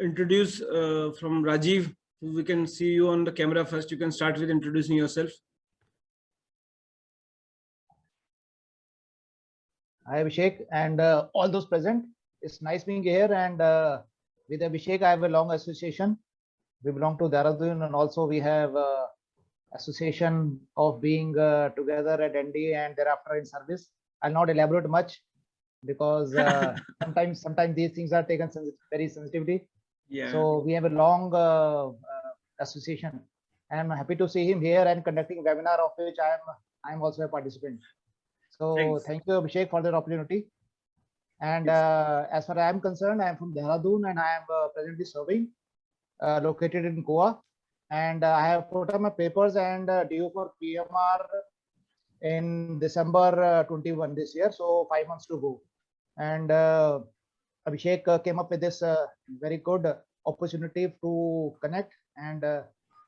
introduce from Rajiv. We can see you on the camera first. You can start with introducing yourself. Hi Abhishek and all those present. It's nice being here, and with Abhishek I have a long association. We belong to Dehradun, and also we have association of being together at ND and thereafter in service. I'll not elaborate much because sometimes these things are taken very sensitively. Yeah. So we have a long association. I'm happy to see him here and conducting a webinar of which I'm also a participant. So thank you, Abhishek, for that opportunity. And as far as I'm concerned, I'm from Dehradun and I am presently serving, located in Goa. And I have put up my papers and due for PMR in December 21 this year. So 5 months to go. And Abhishek came up with this very good opportunity to connect and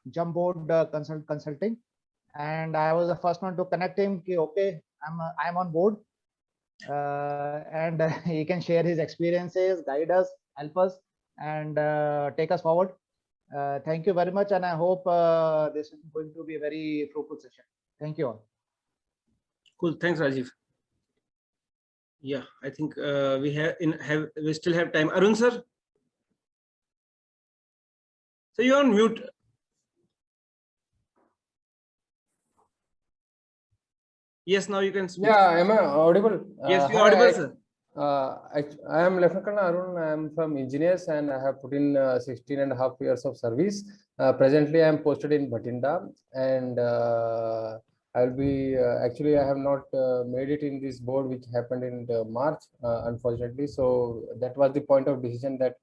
jump board consulting. And I was the first one to connect him. Okay, I'm on board, and he can share his experiences, guide us, help us, and take us forward. Thank you very much, and I hope this is going to be a very fruitful session. Thank you all. Cool. Thanks, Rajiv. Yeah, I think we still have time. Arun sir, so you're on mute. Yes, now you can speak. Yeah, am I audible? Yes, you're audible, sir. I am Lieutenant Colonel Arun. I am from Engineers and I have put in 16.5 years of service. Presently, I am posted in Bhatinda, and I'll be actually I have not made it in this board, which happened in March, unfortunately. So that was the point of decision that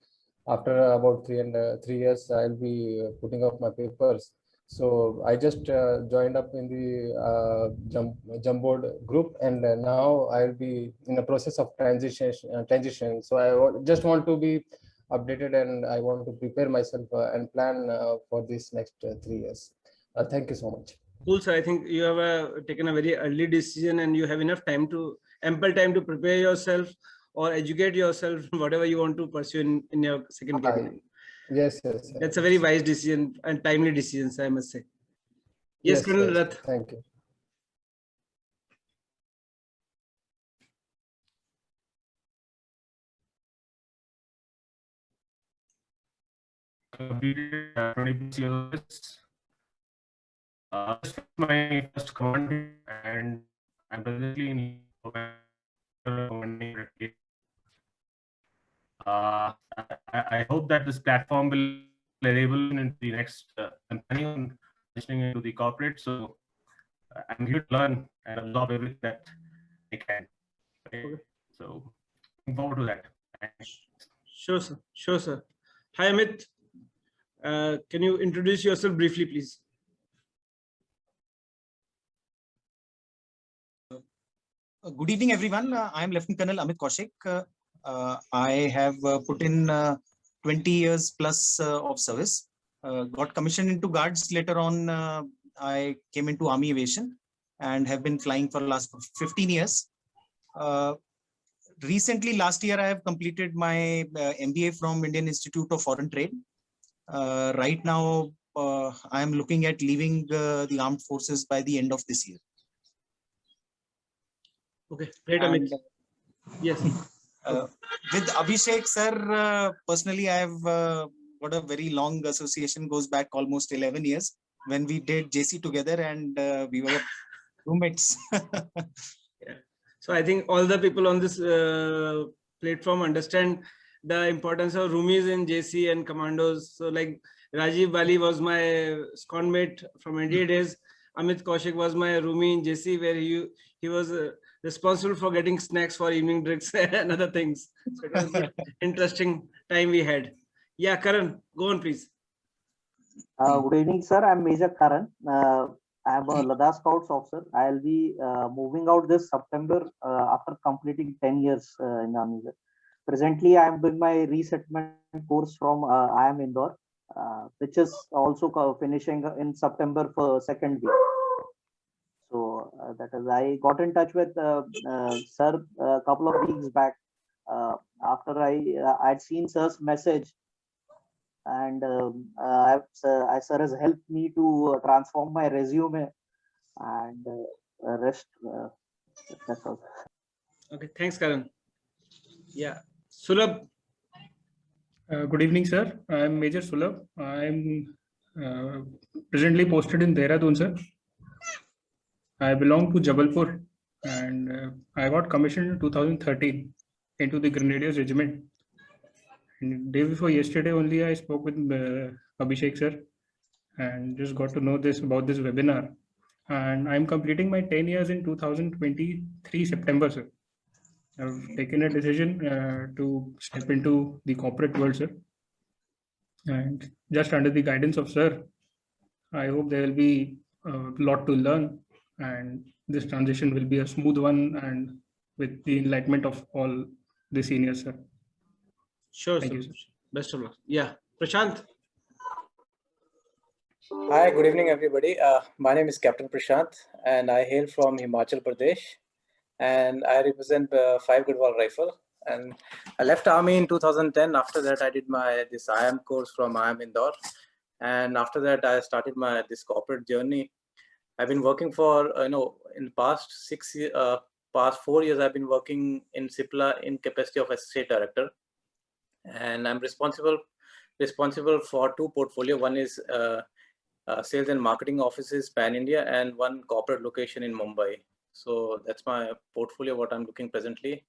after about 3 years, I'll be putting up my papers. So I just joined up in the jump board group, and now I'll be in the process of transition. So I just want to be updated, and I want to prepare myself and plan for this next 3 years. Thank you so much. Cool, sir. I think you have taken a very early decision, and you have enough time ample time to prepare yourself or educate yourself, whatever you want to pursue in your second career. Yes. That's a very wise decision and timely decision, I must say. Yes, Colonel Rath. Thank you. My first command, and I'm presently in commanding. I hope that this platform will enable into the next company listening into the corporate. So I'm here to learn and absorb everything that I can. Okay. So looking forward to that. Sure, sir. Sure, sir. Hi, Amit. Can you introduce yourself briefly, please? Good evening, everyone. I am Lieutenant Colonel Amit Kaushik. I have put in 20 years plus of service. Got commissioned into guards. Later on, I came into Army Aviation and have been flying for the last 15 years. Recently, last year, I have completed my MBA from Indian Institute of Foreign Trade. Right now, I am looking at leaving the armed forces by the end of this year. Okay, great, Amit. Yes. With Abhishek sir, personally, I have got a very long association, goes back almost 11 years when we did JC together, and we were roommates. Yeah. So I think all the people on this platform understand the importance of roomies in JC and commandos. So like Rajiv Bali was my squad mate from NDA days. Amit Kaushik was my roomie in JC, where he was responsible for getting snacks for evening drinks and other things. So it was an interesting time we had. Yeah, Karan, go on, please. Good evening, sir. I'm Major Karan. I'm a Ladakh Scouts officer. I'll be moving out this September after completing 10 years in the Army. Presently, I'm doing my resettlement course from IIM Indore, which is also finishing in September for second week. So that is, I got in touch with sir a couple of weeks back after I'd seen sir's message and sir has helped me to transform my resume, and rest. That's all. Okay, thanks, Karan. Yeah, Sulabh. Good evening, sir. I am Major Sulabh. I am presently posted in Dehradun, sir. I belong to Jabalpur, and I got commissioned in 2013 into the Grenadiers Regiment. And day before yesterday only, I spoke with Abhishek, sir, and just got to know this about this webinar. And I'm completing my 10 years in 2023 September, sir. I've taken a decision to step into the corporate world, sir. And just under the guidance of sir, I hope there will be a lot to learn, and this transition will be a smooth one, and with the enlightenment of all the seniors, sir. Sure, Thank sir. you, sir. Best of luck. Yeah, Prashant. Hi, good evening, everybody. My name is Captain Prashant, and I hail from Himachal Pradesh, and I represent 5 Goodwall Rifle. And I left army in 2010. After that, I did this IAM course from IAM Indore, and after that, I started this corporate journey. I've been working for in the past 4 years. I've been working in Cipla in capacity of associate director, and I'm responsible for 2 portfolio. One is sales and marketing offices pan India, and 1 corporate location in Mumbai. So that's my portfolio, what I'm looking presently.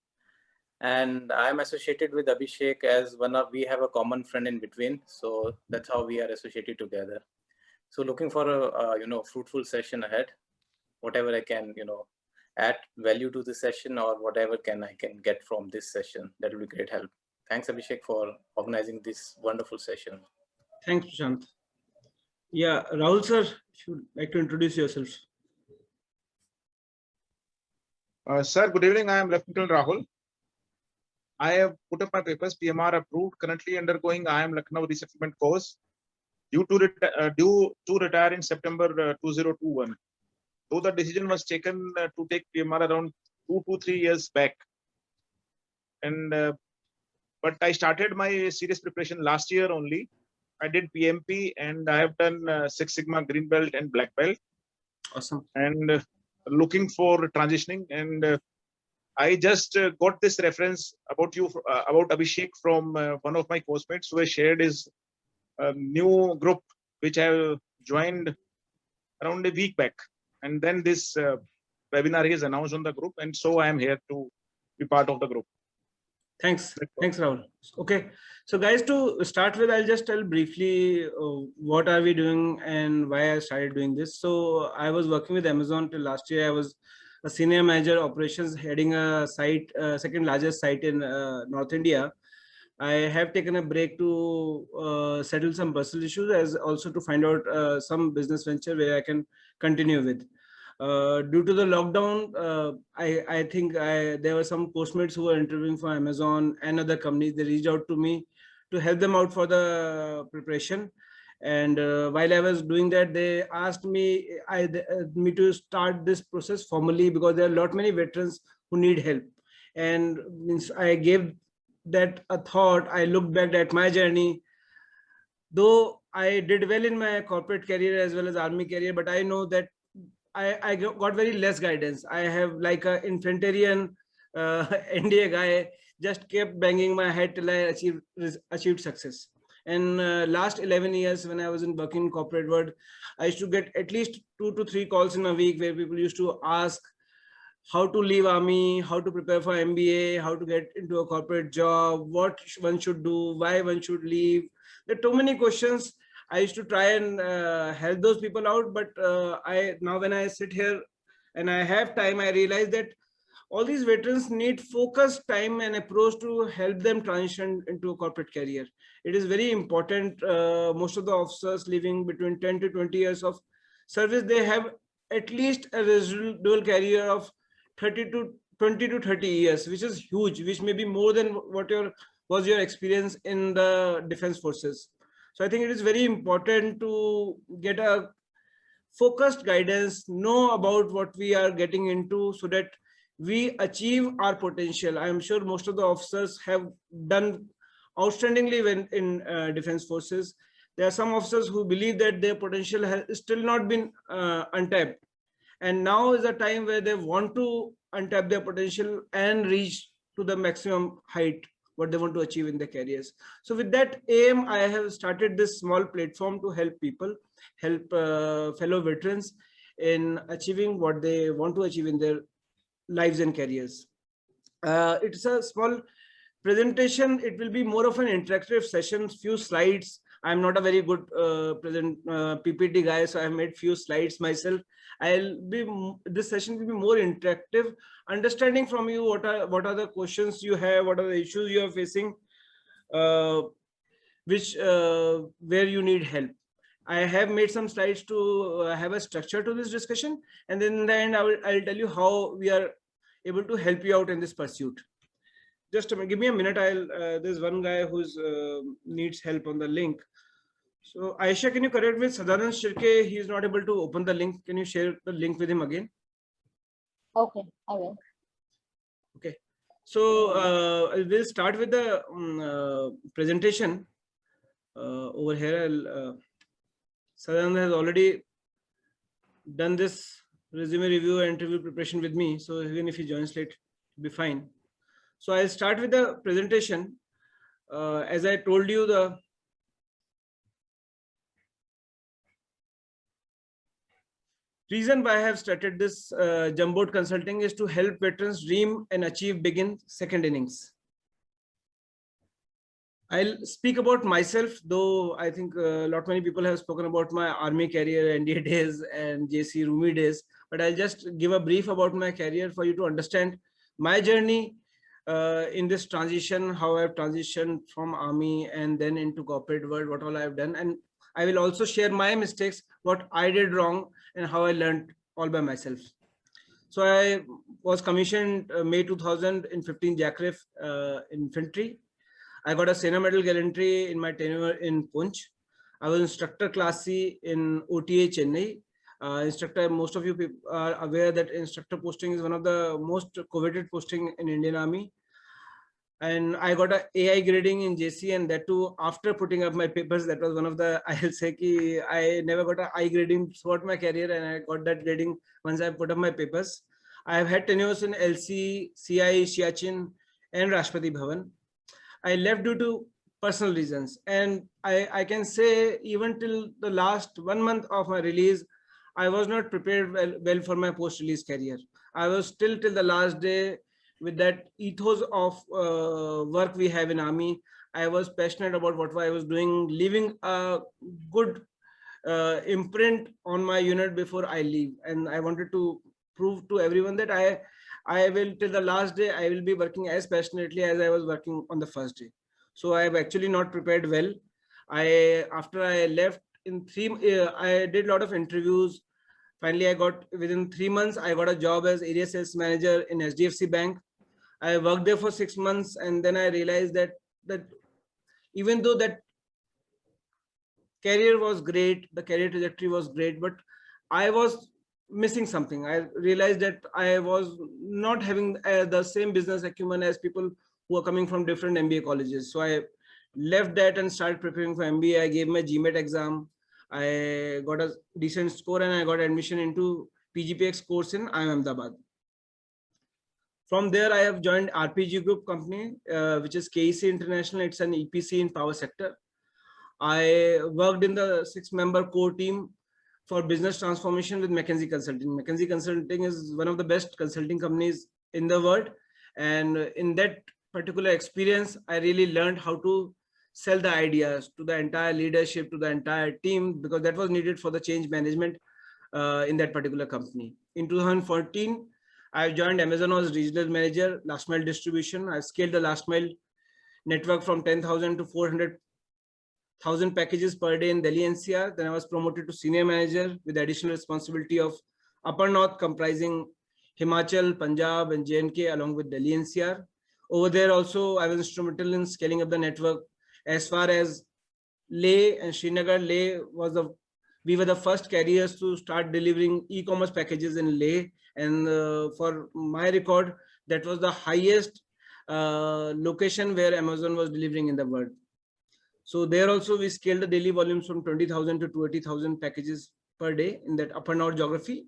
And I'm associated with Abhishek as we have a common friend in between. So that's how we are associated together. So looking for a fruitful session ahead. Whatever I can add value to the session, or whatever I can get from this session, that will be great help. Thanks, Abhishek, for organizing this wonderful session. Thanks, Prashant. Yeah, Rahul sir, if you'd like to introduce yourself. Sir, good evening. I am Lieutenant Rahul. I have put up my papers, PMR approved, currently undergoing IAM Lucknow resettlement course, due to retire in September 2021. Though the decision was taken to take PMR around 2 to 3 years back. And but I started my serious preparation last year only. I did PMP, and I have done Six Sigma Green Belt and Black Belt. Awesome. And looking for transitioning. And I just got this reference about you, about Abhishek, from one of my course-mates who has shared his new group, which I have joined around a week back. And then this webinar is announced on the group, and so I am here to be part of the group. Thanks, Rahul. Okay, so guys, to start with, I'll just tell briefly what are we doing and why I started doing this. So I was working with Amazon till last year. I was a senior manager operations, heading a site, second largest site in North India. I have taken a break to settle some personal issues, as also to find out some business venture where I can continue with. Due to the lockdown, I think there were some postmates who were interviewing for Amazon and other companies. They reached out to me to help them out for the preparation. And while I was doing that, they asked me to start this process formally, because there are a lot many veterans who need help. And I gave that a thought. I looked back at my journey. Though I did well in my corporate career as well as army career, but I know that I got very less guidance. I have like a infantarian NDA guy, just kept banging my head till I achieved success. And last 11 years, when I was working in corporate world, I used to get at least 2 to 3 calls in a week where people used to ask how to leave army, how to prepare for MBA, how to get into a corporate job, what one should do, why one should leave. There are too many questions. I used to try and help those people out, but now when I sit here and I have time, I realize that all these veterans need focused time and approach to help them transition into a corporate career. It is very important. Most of the officers living between 10 to 20 years of service, they have at least a residual career of 20 to 30 years, which is huge, which may be more than what was your experience in the defense forces. So I think it is very important to get a focused guidance, know about what we are getting into, so that we achieve our potential. I am sure most of the officers have done outstandingly when in defense forces. There are some officers who believe that their potential has still not been untapped. And now is a time where they want to untap their potential and reach to the maximum height, what they want to achieve in their careers. So with that aim, I have started this small platform to help people, help fellow veterans in achieving what they want to achieve in their lives and careers. It's a small presentation. It will be more of an interactive session, few slides. I'm not a very good PPT guy, so I've made few slides myself. This session will be more interactive, understanding from you what are the questions you have, what are the issues you are facing, where you need help. I have made some slides to have a structure to this discussion, and then in the end I'll tell you how we are able to help you out in this pursuit. Just give me a minute. There's one guy who's needs help on the link. So Aisha, can you correct with Sadanand Shirke? He is not able to open the link. Can you share the link with him again? Okay, I will. Okay. So we'll start with the presentation. Over here, Sadanand has already done this resume review and interview preparation with me. So even if he joins late, it'll be fine. So I'll start with the presentation. As I told you, the reason why I have started this Jumboat Consulting is to help veterans dream and achieve big in second innings. I'll speak about myself, though I think a lot many people have spoken about my army career, NDA days and JC Rumi days, but I'll just give a brief about my career for you to understand my journey in this transition, how I've transitioned from army and then into corporate world, what all I've done. And I will also share my mistakes, what I did wrong and how I learned all by myself. So I was commissioned May 2015 JACRIF infantry. I got a Sena Medal Gallantry in my tenure in Punch. I was instructor class C in OTA Chennai. Instructor, most of you people are aware that instructor posting is one of the most coveted posting in Indian Army. And I got a AI grading in JC, and that too after putting up my papers. That was one of the, I'll say ki I never got an I grading throughout my career, and I got that grading once I put up my papers. I have had tenures in LC, CI, Siachen, and Rashtrapati Bhavan. I left due to personal reasons, and I can say even till the last 1 month of my release, I was not prepared well for my post-release career. I was still till the last day with that ethos of work we have in Army. I was passionate about what I was doing, leaving a good imprint on my unit before I leave. And I wanted to prove to everyone that I will, till the last day, I will be working as passionately as I was working on the first day. So I have actually not prepared well. After I left I did a lot of interviews. Finally, I got, within 3 months, I got a job as area sales manager in HDFC Bank. I worked there for 6 months, and then I realized that even though that career was great, the career trajectory was great, but I was missing something. I realized that I was not having the same business acumen as people who are coming from different MBA colleges. So I left that and started preparing for MBA. I gave my GMAT exam. I got a decent score and I got admission into PGPX course in IIM Ahmedabad. From there, I have joined RPG Group company, which is KEC International. It's an EPC in power sector. I worked in the 6-member core team for business transformation with McKinsey Consulting. McKinsey Consulting is one of the best consulting companies in the world. And in that particular experience, I really learned how to sell the ideas to the entire leadership, to the entire team, because that was needed for the change management in that particular company. In 2014, I joined Amazon as regional manager, last mile distribution. I scaled the last mile network from 10,000 to 400,000 packages per day in Delhi NCR. Then I was promoted to senior manager with additional responsibility of Upper North, comprising Himachal, Punjab, and J&K, along with Delhi NCR. Over there also, I was instrumental in scaling up the network as far as Leh and Srinagar. We were the first carriers to start delivering e-commerce packages in Leh. And for my record, that was the highest location where Amazon was delivering in the world. So there also we scaled the daily volumes from 20,000 to 20,000 packages per day in that upper north geography.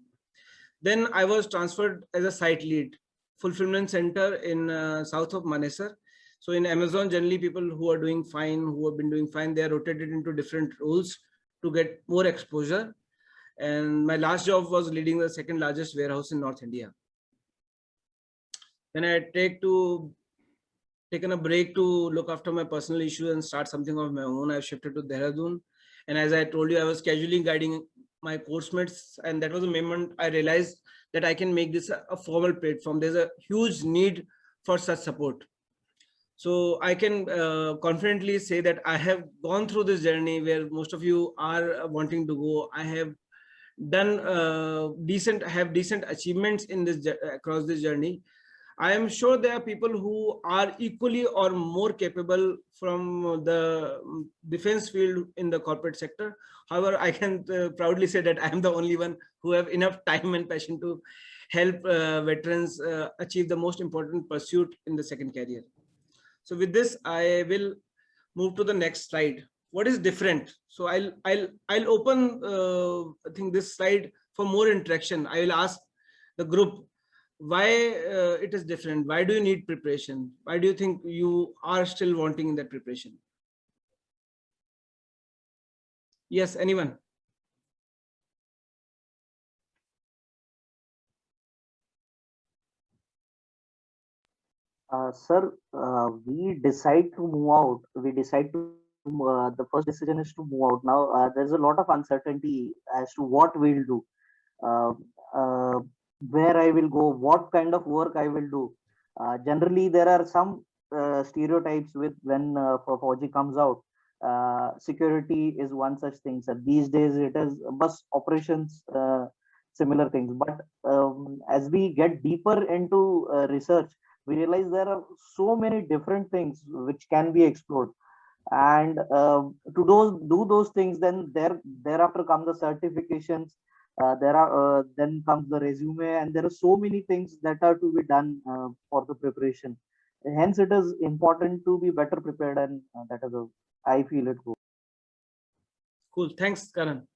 Then I was transferred as a site lead, fulfillment center in south of Manesar. So in Amazon, generally people who are doing fine, who have been doing fine, they are rotated into different roles to get more exposure. And my last job was leading the second largest warehouse in North India. Then I taken a break to look after my personal issues and start something of my own. I've shifted to Dehradun. And as I told you, I was casually guiding my course mates. And that was the moment I realized that I can make this a formal platform. There's a huge need for such support. So I can confidently say that I have gone through this journey where most of you are wanting to go. I have done decent achievements in this across this journey. I am sure there are people who are equally or more capable from the defense field in the corporate sector. However, I can proudly say that I am the only one who have enough time and passion to help veterans achieve the most important pursuit in the second career. So with this, I will move to the next slide. What is different? So I'll open I think this slide for more interaction. I will ask the group why it is different. Why do you need preparation? Why do you think you are still wanting in that preparation? Yes, anyone? Sir, we decide to move out. We decide to, the first decision is to move out. Now, there's a lot of uncertainty as to what we'll do, where I will go, what kind of work I will do. Generally, there are some stereotypes with when for Fauji comes out. Security is one such thing. So these days, it is bus operations, similar things. But as we get deeper into research, we realize there are so many different things which can be explored, and to do those things, then thereafter come the certifications, then comes the resume, and there are so many things that are to be done for the preparation. Hence it is important to be better prepared, and that is how I feel it goes. Cool, thanks Karan.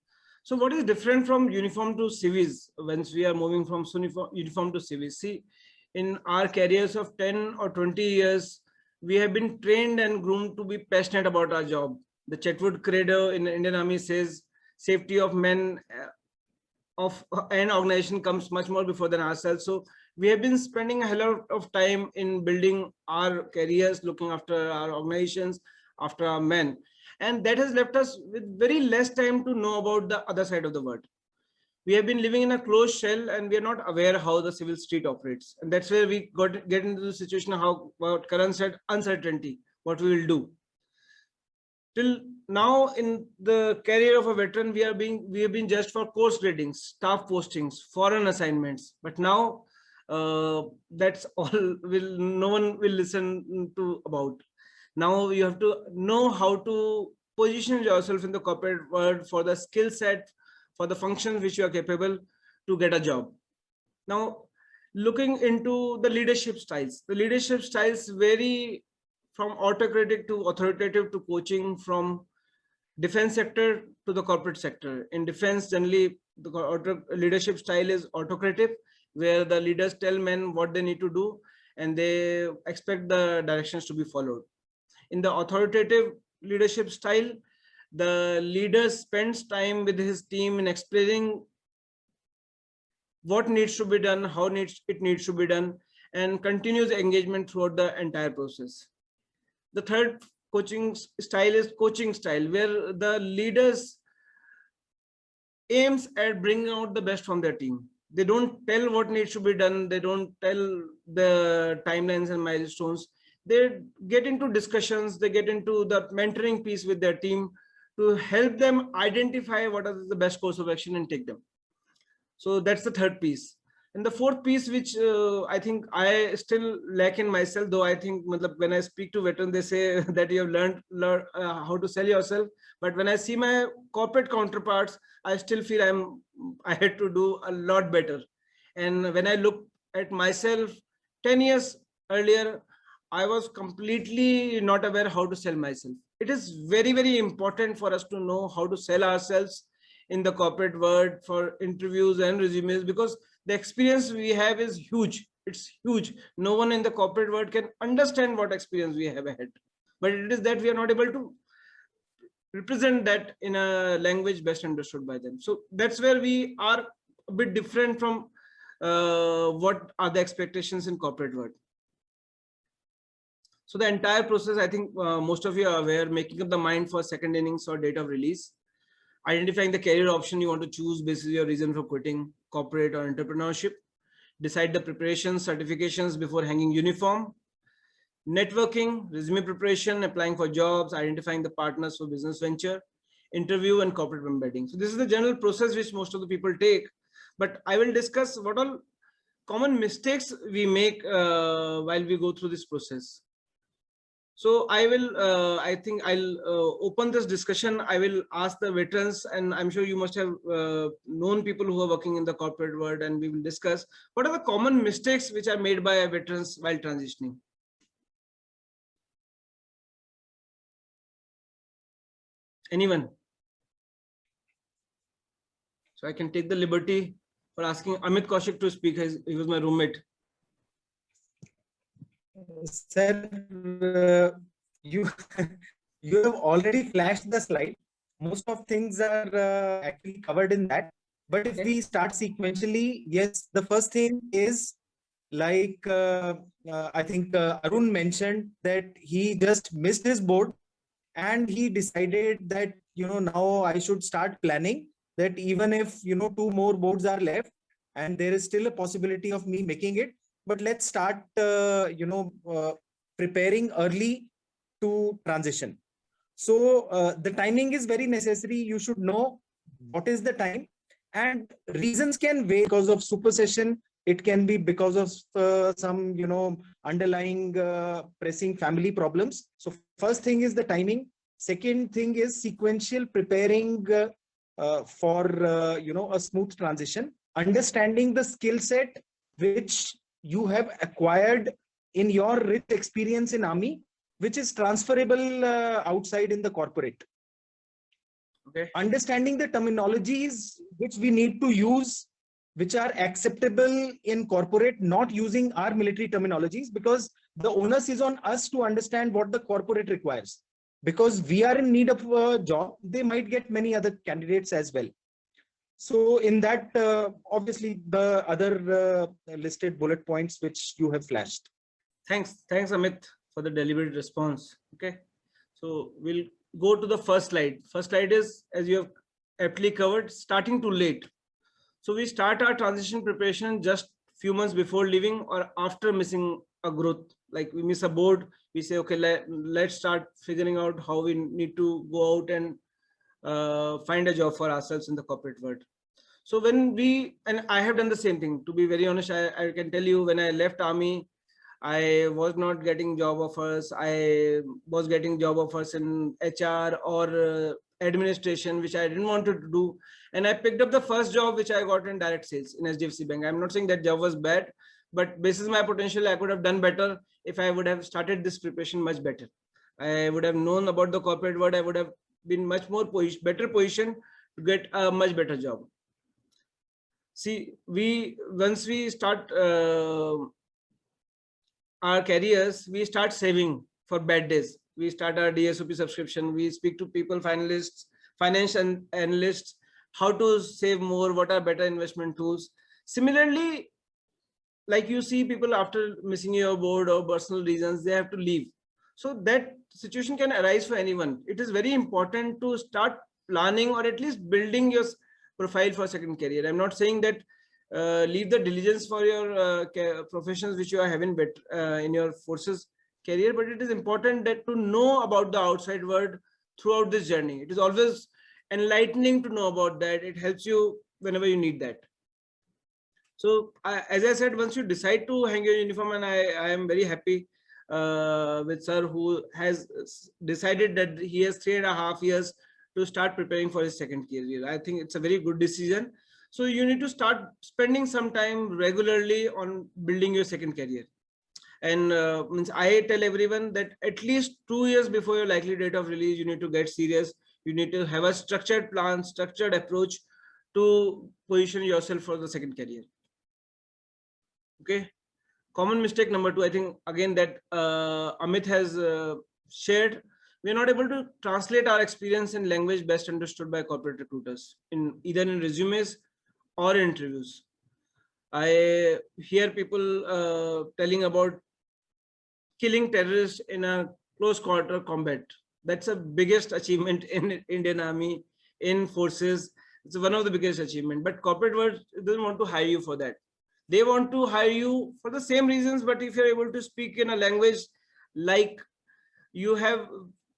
So what is different from uniform to civis once we are moving from uniform to civis? See, in our careers of 10 or 20 years, we have been trained and groomed to be passionate about our job. The Chetwood credo in the Indian Army says, safety of men of an organization comes much more before than ourselves. So we have been spending a hell of time in building our careers, looking after our organizations, after our men. And that has left us with very less time to know about the other side of the world. We have been living in a closed shell and we are not aware how the civil street operates. And that's where we get into the situation of how what Karan said, uncertainty, what we will do. Till now in the career of a veteran, we have been judged for course gradings, staff postings, foreign assignments. But now that's all no one will listen to about. Now you have to know how to position yourself in the corporate world for the skill set, for the functions which you are capable to get a job. Now, looking into the leadership styles vary from autocratic to authoritative to coaching, from defense sector to the corporate sector. In defense, generally, the leadership style is autocratic, where the leaders tell men what they need to do and they expect the directions to be followed. In the authoritative leadership style, the leader spends time with his team in explaining what needs to be done, how it needs to be done, and continues engagement throughout the entire process. The third coaching style is coaching style, where the leaders aims at bringing out the best from their team. They don't tell what needs to be done. They don't tell the timelines and milestones. They get into discussions. They get into the mentoring piece with their team to help them identify what is the best course of action and take them. So that's the third piece. And the fourth piece, which I think I still lack in myself, though I think when I speak to veterans, they say that you have learned how to sell yourself. But when I see my corporate counterparts, I still feel I had to do a lot better. And when I look at myself 10 years earlier, I was completely not aware how to sell myself. It is very, very important for us to know how to sell ourselves in the corporate world for interviews and resumes, because the experience we have is huge. It's huge. No one in the corporate world can understand what experience we have had, but it is that we are not able to represent that in a language best understood by them. So that's where we are a bit different from what are the expectations in corporate world. So the entire process, I think most of you are aware, making up the mind for second innings or date of release, identifying the career option you want to choose based on your reason for quitting corporate or entrepreneurship, decide the preparations, certifications before hanging uniform, networking, resume preparation, applying for jobs, identifying the partners for business venture, interview and corporate embedding. So this is the general process which most of the people take, but I will discuss what all common mistakes we make while we go through this process. So I will, I think I'll open this discussion. I will ask the veterans, and I'm sure you must have known people who are working in the corporate world, and we will discuss what are the common mistakes which are made by veterans while transitioning. Anyone? So I can take the liberty for asking Amit Kaushik to speak. He was my roommate. Sir, you have already flashed the slide. Most of things are actually covered in that. But if we start sequentially, yes, the first thing is like I think Arun mentioned that he just missed his board, and he decided that now I should start planning that even if 2 more boards are left and there is still a possibility of me making it, but let's start preparing early to transition. So the timing is very necessary. You should know what is the time, and reasons can vary because of supersession. It can be because of some underlying pressing family problems. So first thing is the timing. Second thing is sequential preparing for a smooth transition, understanding the skill set which you have acquired in your rich experience in army, which is transferable outside in the corporate. Okay. Understanding the terminologies which we need to use, which are acceptable in corporate, not using our military terminologies, because the onus is on us to understand what the corporate requires. Because we are in need of a job, they might get many other candidates as well. So in that, obviously, the other listed bullet points which you have flashed. Thanks, Amit, for the deliberate response. Okay, so we'll go to the first slide. First slide is, as you have aptly covered, starting too late. So we start our transition preparation just few months before leaving or after missing a growth. Like we miss a board, we say, okay, let's start figuring out how we need to go out and find a job for ourselves in the corporate world. So when and I have done the same thing, to be very honest, I can tell you, when I left army, I was not getting job offers. I was getting job offers in HR or administration, which I didn't want to do. And I picked up the first job, which I got in direct sales in SDFC Bank. I'm not saying that job was bad, but basis my potential, I could have done better if I would have started this preparation much better. I would have known about the corporate world. I would have been much more better position to get a much better job. See, once we start our careers, we start saving for bad days. We start our DSOP subscription. We speak to people, finalists, financial analysts, how to save more, what are better investment tools. Similarly, like you see people after missing your board or personal reasons, they have to leave. So that situation can arise for anyone. It is very important to start planning or at least building your profile for second career. I'm not saying that leave the diligence for your professions which you are having in your forces career, but it is important that to know about the outside world throughout this journey. It is always enlightening to know about that. It helps you whenever you need that. So as I said, once you decide to hang your uniform, and I am very happy with sir, who has decided that he has 3.5 years to start preparing for his second career. I think it's a very good decision. So you need to start spending some time regularly on building your second career. And means I tell everyone that at least 2 years before your likely date of release, you need to get serious. You need to have a structured plan, structured approach to position yourself for the second career. Okay. Common mistake number 2, I think again that Amit has shared. We are not able to translate our experience in language best understood by corporate recruiters in either in resumes or in interviews. I hear people telling about killing terrorists in a close quarter combat. That's the biggest achievement in Indian Army, in forces. It's one of the biggest achievement. But corporate world doesn't want to hire you for that. They want to hire you for the same reasons, but if you're able to speak in a language like you have,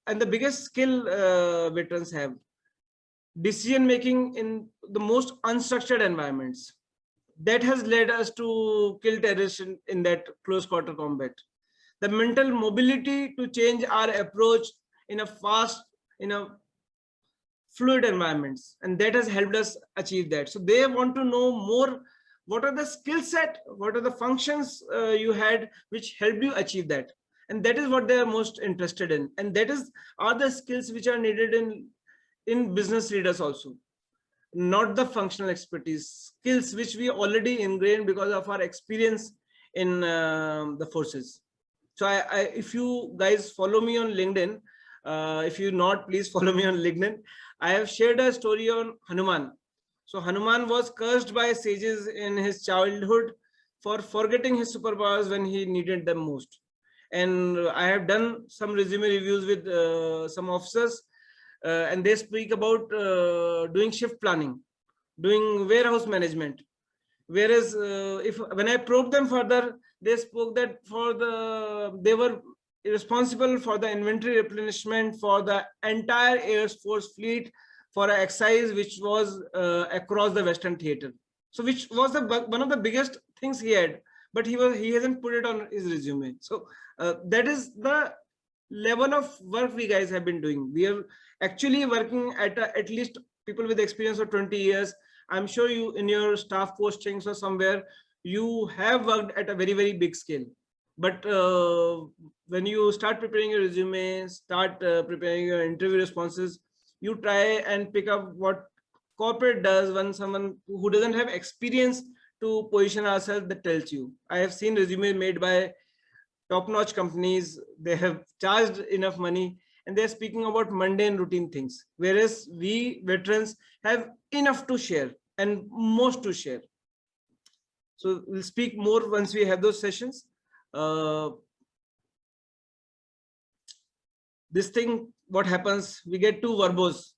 and the biggest skill veterans have, decision making in the most unstructured environments. That has led us to kill terrorists in that close quarter combat. The mental mobility to change our approach in a fast, in a fluid environments, and that has helped us achieve that. So they want to know more. What are the skill set? What are the functions you had which helped you achieve that? And that is what they are most interested in. And that are the skills which are needed in business leaders also, not the functional expertise, skills which we already ingrained because of our experience in the forces. So if you guys follow me on LinkedIn, if you not, please follow me on LinkedIn. I have shared a story on Hanuman. So Hanuman was cursed by sages in his childhood for forgetting his superpowers when he needed them most. And I have done some resume reviews with some officers, and they speak about doing shift planning, doing warehouse management. Whereas when I probed them further, they spoke that they were responsible for the inventory replenishment for the entire Air Force fleet for an exercise which was across the Western Theater. So which was one of the biggest things he had, but he hasn't put it on his resume. So that is the level of work we guys have been doing. We are actually working at least people with experience of 20 years. I'm sure you in your staff postings or somewhere, you have worked at a very, very big scale. But when you start preparing your resume, start preparing your interview responses, you try and pick up what corporate does when someone who doesn't have experience to position ourselves that tells you. I have seen resumes made by top-notch companies. They have charged enough money and they're speaking about mundane routine things. Whereas we veterans have enough to share and most to share. So we'll speak more once we have those sessions. This thing, what happens, we get too verbose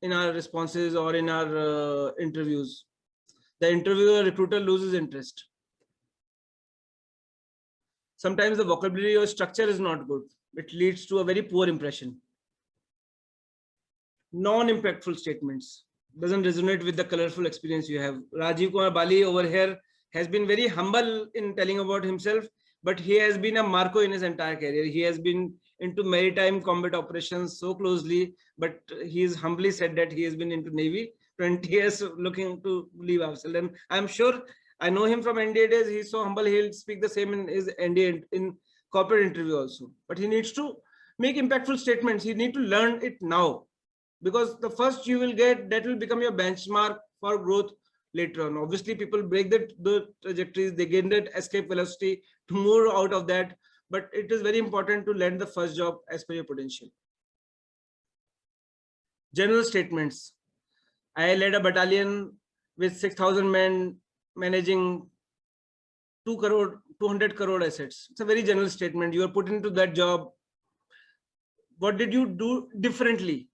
in our responses or in our interviews. The interviewer recruiter loses interest. Sometimes the vocabulary or structure is not good. It leads to a very poor impression. Non-impactful statements doesn't resonate with the colorful experience you have. Rajiv Kumar Bali over here has been very humble in telling about himself, but he has been a Marco in his entire career. He has been into maritime combat operations so closely, but he has humbly said that he has been into Navy 20 years looking to leave ourselves. And I'm sure I know him from NDA days. He's so humble. He'll speak the same in his NDA in corporate interview also, but he needs to make impactful statements. He needs to learn it now, because the first you will get, that will become your benchmark for growth later on. Obviously, people break the trajectories, they gain that escape velocity to move out of that. But it is very important to land the first job as per your potential. General statements. I led a battalion with 6,000 men managing 200 crore assets. It's a very general statement. You are put into that job. What did you do differently?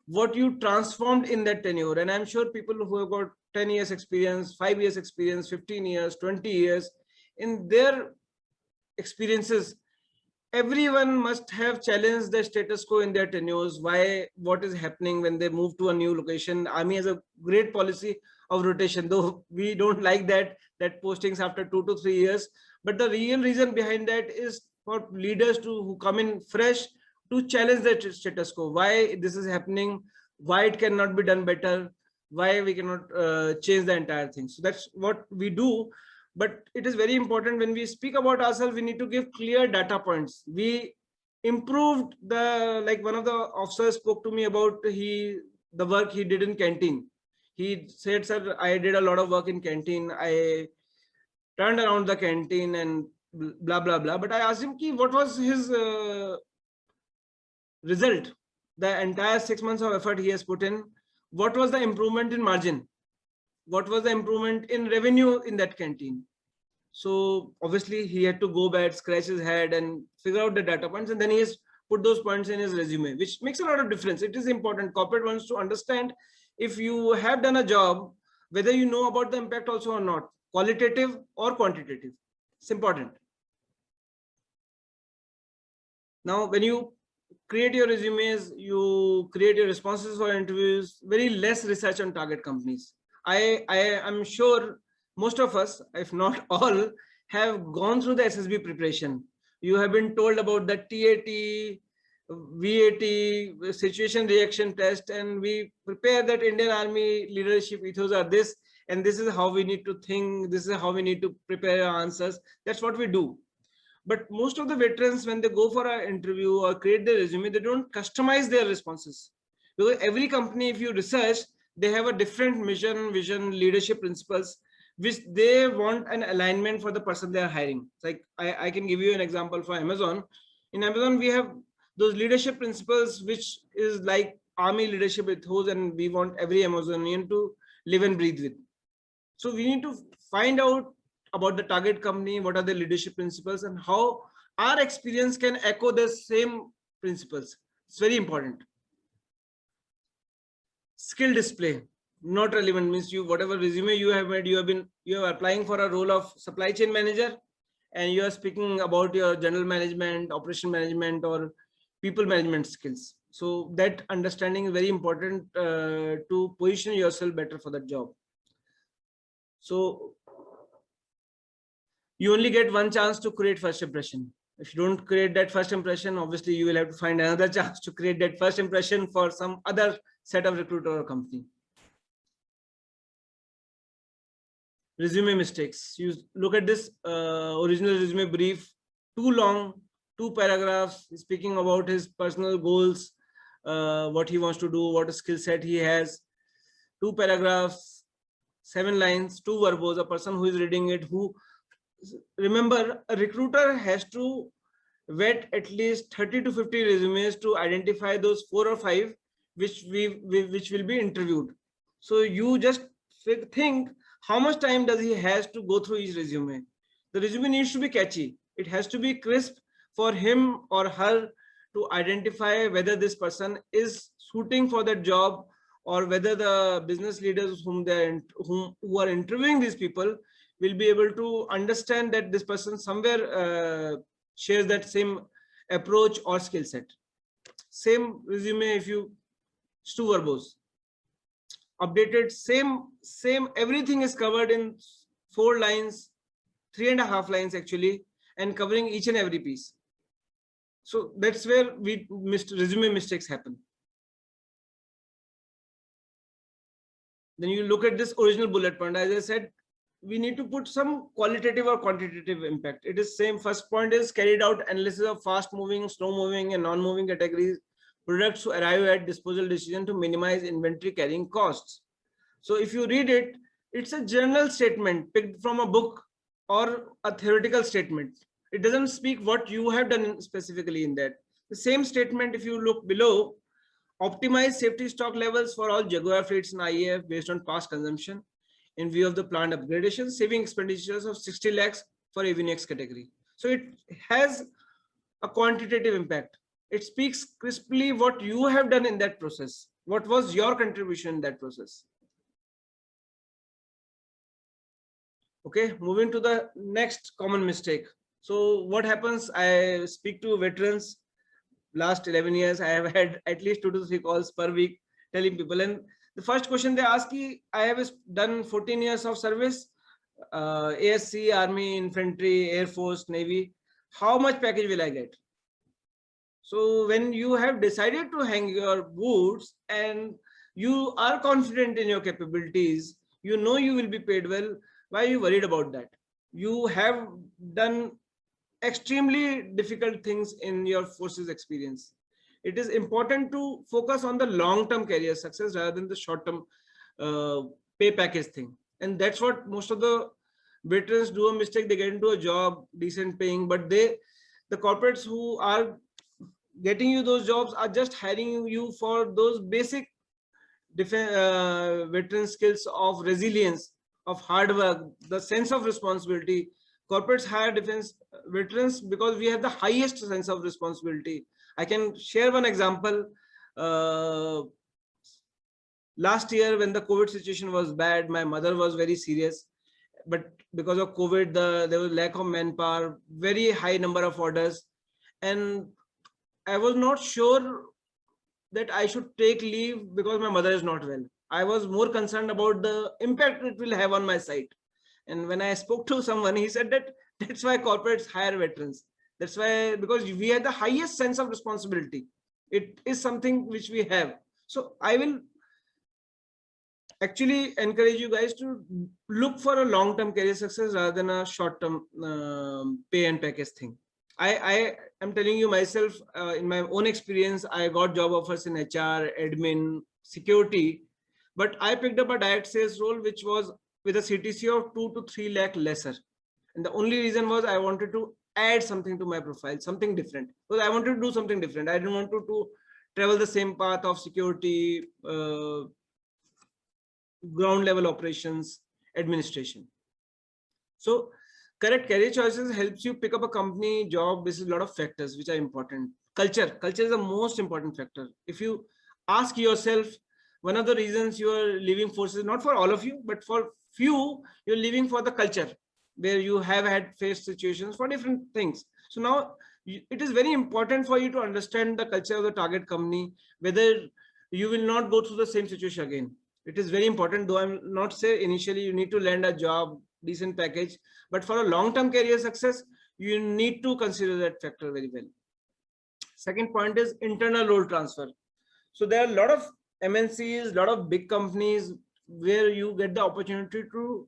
What you transformed in that tenure? And I'm sure people who have got 10 years experience, 5 years experience, 15 years, 20 years, in their experiences, everyone must have challenged the status quo in their tenures. Why, what is happening when they move to a new location? Army has a great policy of rotation, though we don't like that postings after 2 to 3 years. But the real reason behind that is for leaders who come in fresh to challenge the status quo. Why this is happening? Why it cannot be done better? Why we cannot change the entire thing? So that's what we do. But it is very important when we speak about ourselves, we need to give clear data points. We improved like one of the officers spoke to me about the work he did in canteen. He said, sir, I did a lot of work in canteen. I turned around the canteen and blah, blah, blah. But I asked him, what was his result? The entire 6 months of effort he has put in. What was the improvement in margin? What was the improvement in revenue in that canteen? So obviously he had to go back, scratch his head and figure out the data points. And then he has put those points in his resume, which makes a lot of difference. It is important. Corporate wants to understand if you have done a job, whether you know about the impact also or not, qualitative or quantitative. It's important. Now, when you create your resumes, you create your responses for interviews, very less research on target companies. I am sure most of us, if not all, have gone through the SSB preparation. You have been told about the TAT, VAT, situation reaction test, and we prepare that Indian Army leadership ethos are this, and this is how we need to think, this is how we need to prepare our answers. That's what we do. But most of the veterans, when they go for an interview or create their resume, they don't customize their responses. Because every company, if you research, they have a different mission, vision, leadership principles, which they want an alignment for the person they are hiring. Like I can give you an example for Amazon. In Amazon, we have those leadership principles, which is like army leadership ethos, and we want every Amazonian to live and breathe with. So we need to find out about the target company, what are the leadership principles, and how our experience can echo the same principles. It's very important. Skill display, not relevant, means you, whatever resume you have made, you are applying for a role of supply chain manager, and you are speaking about your general management, operation management, or people management skills. So that understanding is very important to position yourself better for that job. So you only get one chance to create first impression. If you don't create that first impression, obviously you will have to find another chance to create that first impression for some other set of recruiter or company. Resume mistakes. You look at this original resume brief, too long, 2 paragraphs, speaking about his personal goals, what he wants to do, what skill set he has. 2 paragraphs, 7 lines, 2 verbose. A person who is reading it, who, remember, a recruiter has to vet at least 30 to 50 resumes to identify those 4 or 5 which will be interviewed. So you just think, how much time does he has to go through each resume? The resume needs to be catchy. It has to be crisp for him or her to identify whether this person is suiting for that job, or whether the business leaders who are interviewing these people will be able to understand that this person somewhere shares that same approach or skill set. Same resume, if you, it's 2 verbose. Updated, same, everything is covered in 4 lines, 3.5 lines actually, and covering each and every piece. So that's where resume mistakes happen. Then you look at this original bullet point. As I said, we need to put some qualitative or quantitative impact. It is same. First point is carried out analysis of fast moving, slow moving, and non-moving categories products to arrive at disposal decision to minimize inventory carrying costs. So if you read it, it's a general statement picked from a book or a theoretical statement. It doesn't speak what you have done specifically in that. The same statement, if you look below, optimize safety stock levels for all Jaguar fleets in IAF based on past consumption in view of the planned upgradation, saving expenditures of 60 lakhs for AVNX category. So it has a quantitative impact. It speaks crisply what you have done in that process. What was your contribution in that process? Okay, moving to the next common mistake. So what happens? I speak to veterans. Last 11 years, I have had at least 2 to 3 calls per week telling people. And the first question they ask me, I have done 14 years of service, ASC, Army, Infantry, Air Force, Navy. How much package will I get? So when you have decided to hang your boots and you are confident in your capabilities, you know you will be paid well, why are you worried about that? you have done extremely difficult things in your forces experience. It is important to focus on the long-term career success rather than the short-term pay package thing. And that's what most of the veterans do a mistake. They get into a job, decent paying, but the corporates who are getting you those jobs are just hiring you for those basic veteran skills of resilience, of hard work, the sense of responsibility. Corporates hire defense veterans because we have the highest sense of responsibility. I can share one example. Last year, when the COVID situation was bad, my mother was very serious. But because of COVID, there was lack of manpower, very high number of orders. And I was not sure that I should take leave because my mother is not well. I was more concerned about the impact it will have on my site. And when I spoke to someone, he said that that's why corporates hire veterans. That's why, because we have the highest sense of responsibility. It is something which we have. So I will actually encourage you guys to look for a long-term career success rather than a short-term pay and package thing. I am telling you myself, in my own experience, I got job offers in HR, admin, security, but I picked up a direct sales role which was with a CTC of 2 to 3 lakh lesser. And the only reason was I wanted to add something to my profile, something different. Because I wanted to do something different. I didn't want to travel the same path of security, ground level operations, administration. So correct career choices helps you pick up a company job. This is a lot of factors which are important. Culture is the most important factor. If you ask yourself, one of the reasons you are leaving forces, not for all of you, but for few, you're leaving for the culture where you have had faced situations for different things. So now it is very important for you to understand the culture of the target company, whether you will not go through the same situation again. It is very important, though I'm not say initially you need to land a job, decent package, but for a long-term career success, you need to consider that factor very well. Second point is internal role transfer. So there are a lot of MNCs, a lot of big companies where you get the opportunity to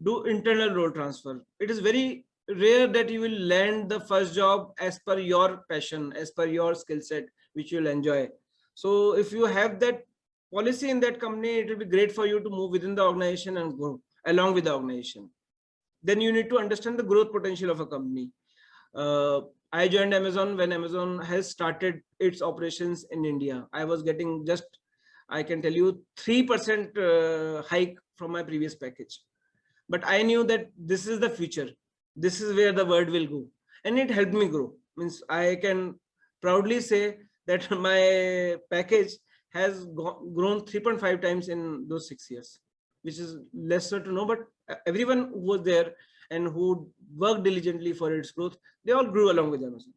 do internal role transfer. It is very rare that you will land the first job as per your passion, as per your skill set, which you'll enjoy. So if you have that policy in that company, it will be great for you to move within the organization and grow along with the organization. Then you need to understand the growth potential of a company. I joined Amazon when Amazon has started its operations in India. I was getting just, I can tell you, 3% hike from my previous package. But I knew that this is the future. This is where the world will go. And it helped me grow. Means I can proudly say that my package has grown 3.5 times in those 6 years, which is lesser to know, but everyone who was there and who worked diligently for its growth, they all grew along with Amazon.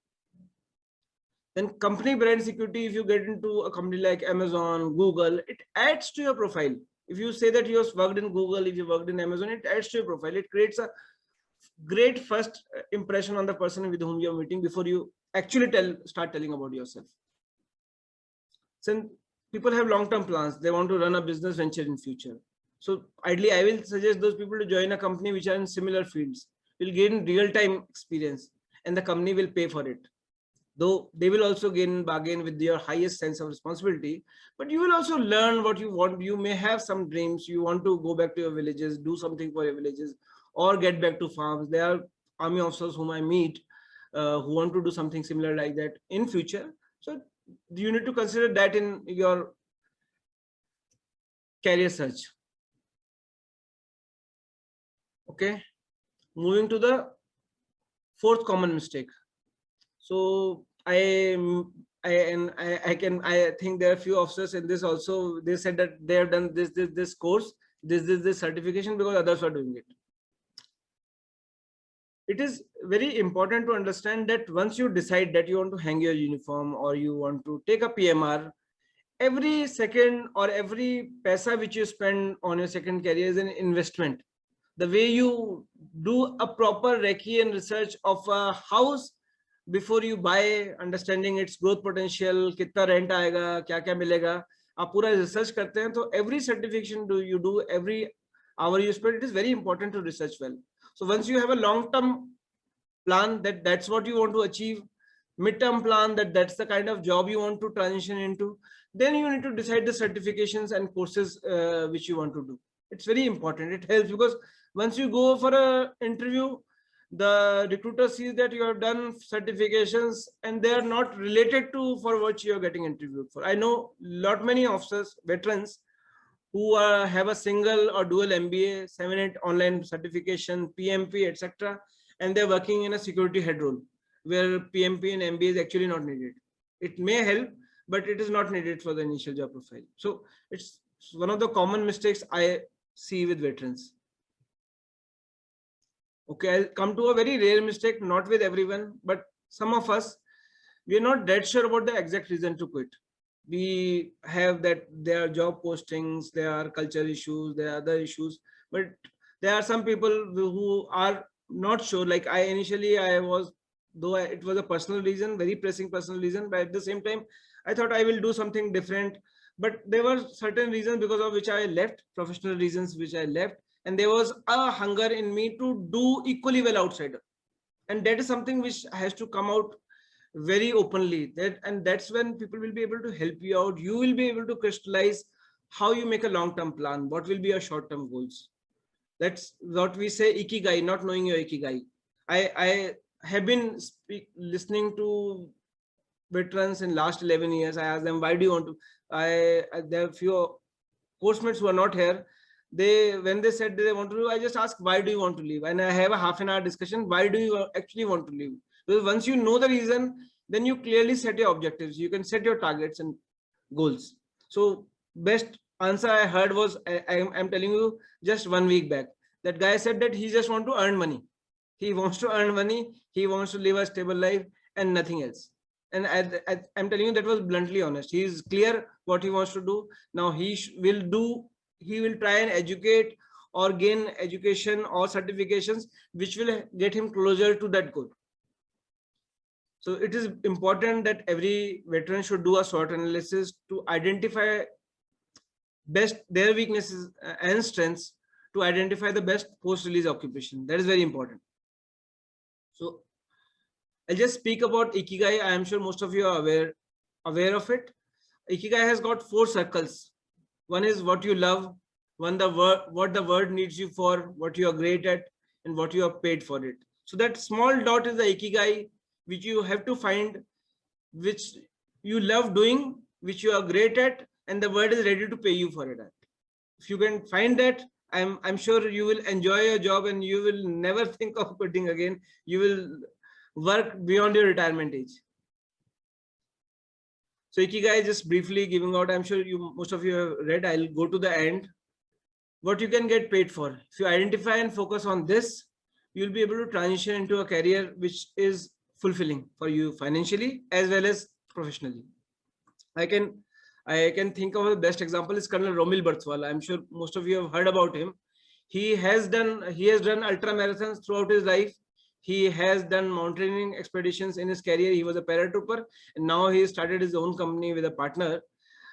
Then company brand security, if you get into a company like Amazon, Google, it adds to your profile. If you say that you have worked in Google, if you worked in Amazon, it adds to your profile. It creates a great first impression on the person with whom you're meeting before you actually start telling about yourself. So people have long-term plans. They want to run a business venture in future. So ideally, I will suggest those people to join a company which are in similar fields. You'll gain real-time experience and the company will pay for it. Though they will also bargain with your highest sense of responsibility, but you will also learn what you want. You may have some dreams. You want to go back to your villages, do something for your villages, or get back to farms. There are army officers whom I meet who want to do something similar like that in future. So you need to consider that in your career search. Okay, moving to the fourth common mistake. So I think there are a few officers in this also. They said that they have done this course, this certification because others are doing it. It is very important to understand that once you decide that you want to hang your uniform or you want to take a PMR, every second or every paisa which you spend on your second career is an investment. The way you do a proper recce and research of a house before you buy, understanding its growth potential, कितना rent आएगा, क्या-क्या मिलेगा, आप पूरा research करते हैं, तो every certification you do, every hour you spend, it is very important to research well. So once you have a long-term plan that's what you want to achieve, mid-term plan that's the kind of job you want to transition into, then you need to decide the certifications and courses which you want to do. It's very important. It helps because once you go for a interview, the recruiter sees that you have done certifications and they are not related to for what you are getting interviewed for. I know many officers, veterans, who have a single or dual MBA, 7-8 online certification, PMP, etc., and they're working in a security head role where PMP and MBA is actually not needed. It may help, but it is not needed for the initial job profile. So it's one of the common mistakes I see with veterans. Okay, I'll come to a very rare mistake, not with everyone, but some of us, we are not dead sure about the exact reason to quit. We have that there are job postings, there are culture issues, there are other issues, but there are some people who are not sure. Like initially I was, though it was a personal reason, very pressing personal reason, but at the same time, I thought I will do something different. But there were certain reasons because of which I left, professional reasons which I left. And there was a hunger in me to do equally well outside. And that is something which has to come out very openly. And that's when people will be able to help you out. You will be able to crystallize how you make a long-term plan. What will be your short-term goals? That's what we say, ikigai, not knowing your ikigai. I have been listening to veterans in last 11 years. I asked them, why do you want to? There are few course-mates who are not here. When they said they want to leave, I just ask, why do you want to leave? And I have a half-an-hour discussion. Why do you actually want to leave? Because once you know the reason, then you clearly set your objectives. You can set your targets and goals. So best answer I heard was, I'm telling you, just 1 week back, that guy said that he just want to earn money. He wants to earn money. He wants to live a stable life and nothing else. And I'm telling you, that was bluntly honest. He is clear what he wants to do. Now he will try and educate or gain education or certifications which will get him closer to that goal. So it is important that every veteran should do a SWOT analysis to identify best their weaknesses and strengths, to identify the best post-release occupation. That is very important. So I'll just speak about Ikigai. I am sure most of you are aware of it. Ikigai has got 4 circles. One is what you love, what the world needs you for, what you are great at, and what you are paid for it. So that small dot is the Ikigai, which you have to find, which you love doing, which you are great at, and the world is ready to pay you for it. If you can find that, I'm sure you will enjoy your job and you will never think of quitting again. You will work beyond your retirement age. So Ikigai, just briefly giving out, I'm sure most of you have read. I'll go to the end. What you can get paid for. If you identify and focus on this, you'll be able to transition into a career which is fulfilling for you financially as well as professionally. I can think of the best example is Colonel Romil Barthwal. I'm sure most of you have heard about him. He has done ultra marathons throughout his life. He has done mountaineering expeditions in his career. He was a paratrooper, and now he started his own company with a partner,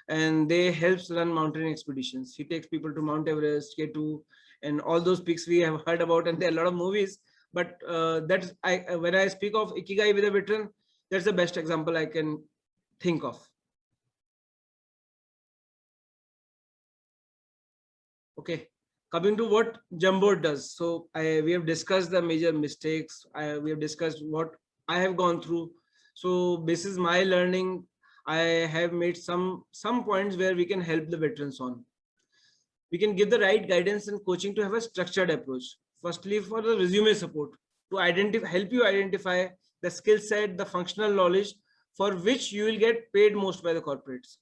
and they helps run mountaineering expeditions. He takes people to Mount Everest, K2, and all those peaks we have heard about, and there are a lot of movies. But when I speak of Ikigai with a veteran, that's the best example I can think of. Okay. Coming to what Jumboard does. So we have discussed the major mistakes. We have discussed what I have gone through. So this is my learning. I have made some points where we can help the veterans on. We can give the right guidance and coaching to have a structured approach. Firstly, for the resume support, to help you identify the skill set, the functional knowledge for which you will get paid most by the corporates.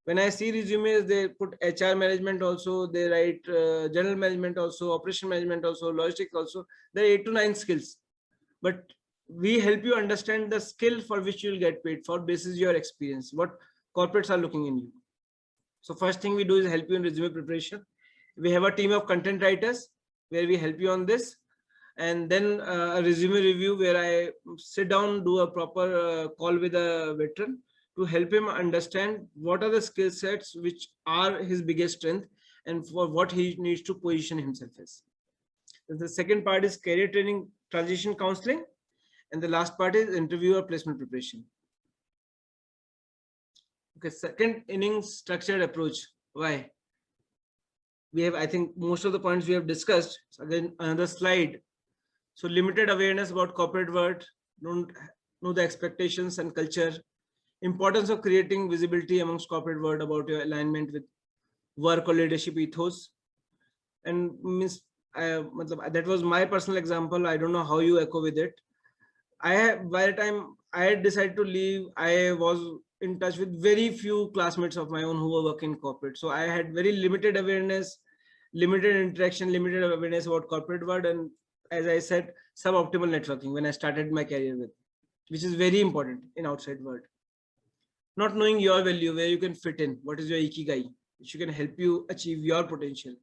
When I see resumes, they put HR management also, they write general management also, operation management also, logistics also. There are 8 to 9 skills. But we help you understand the skill for which you will get paid for basis your experience, what corporates are looking in you. So first thing we do is help you in resume preparation. We have a team of content writers where we help you on this. And then a resume review where I sit down, do a proper call with a veteran to help him understand what are the skill sets which are his biggest strength and for what he needs to position himself as. The second part is career training, transition counseling. And the last part is interview or placement preparation. Okay, second innings structured approach. Why? We have, I think most of the points we have discussed. So again, another slide. So limited awareness about corporate world, don't know the expectations and culture, importance of creating visibility amongst corporate world about your alignment with work or leadership ethos. And means that was my personal example. I don't know how you echo with it. By the time I had decided to leave, I was in touch with very few classmates of my own who were working in corporate. So I had very limited awareness, limited interaction, limited awareness about corporate world. And as I said, suboptimal networking when I started my career with, which is very important in outside world. Not knowing your value, where you can fit in, what is your ikigai, which can help you achieve your potential.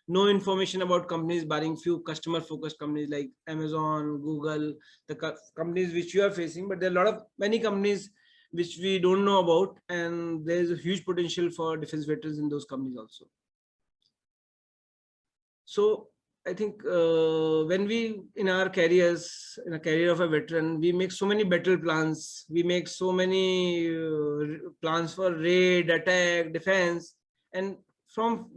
No information about companies, barring few customer focused companies like Amazon, Google, the companies which you are facing, but there are many companies which we don't know about, and there is a huge potential for defense veterans in those companies also. So I think when we, in our careers, in a career of a veteran, we make so many battle plans, we make so many plans for raid, attack, defense, and from,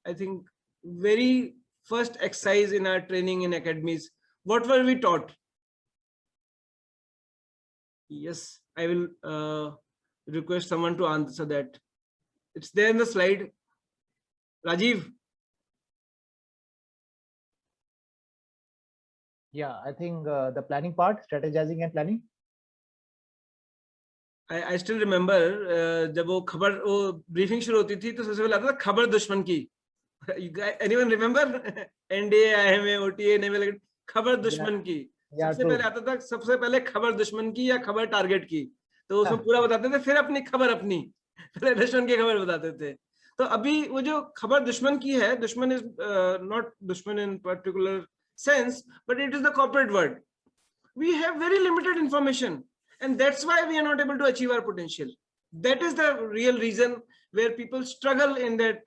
I think, very first exercise in our training in academies, what were we taught? Yes, I will request someone to answer that. It's there in the slide. Rajiv. Yeah, I think the planning part, strategizing and planning. I still remember जब वो खबर वो briefing शुरू होती थी तो सबसे पहले आता था खबर दुश्मन की. Anyone remember? NDA, IMA, OTA, naval खबर दुश्मन की. सबसे पहले आता था सबसे पहले खबर दुश्मन की या खबर टारगेट की. तो उसमें पूरा बताते थे, फिर अपनी खबर अपनी, पहले दुश्मन की खबर बताते थे. तो अभी वो जो खबर दुश्मन की है, दुश्मन is not दुश्मन in particular sense, but it is the corporate world. We have very limited information, and that's why we are not able to achieve our potential. That is the real reason where people struggle in that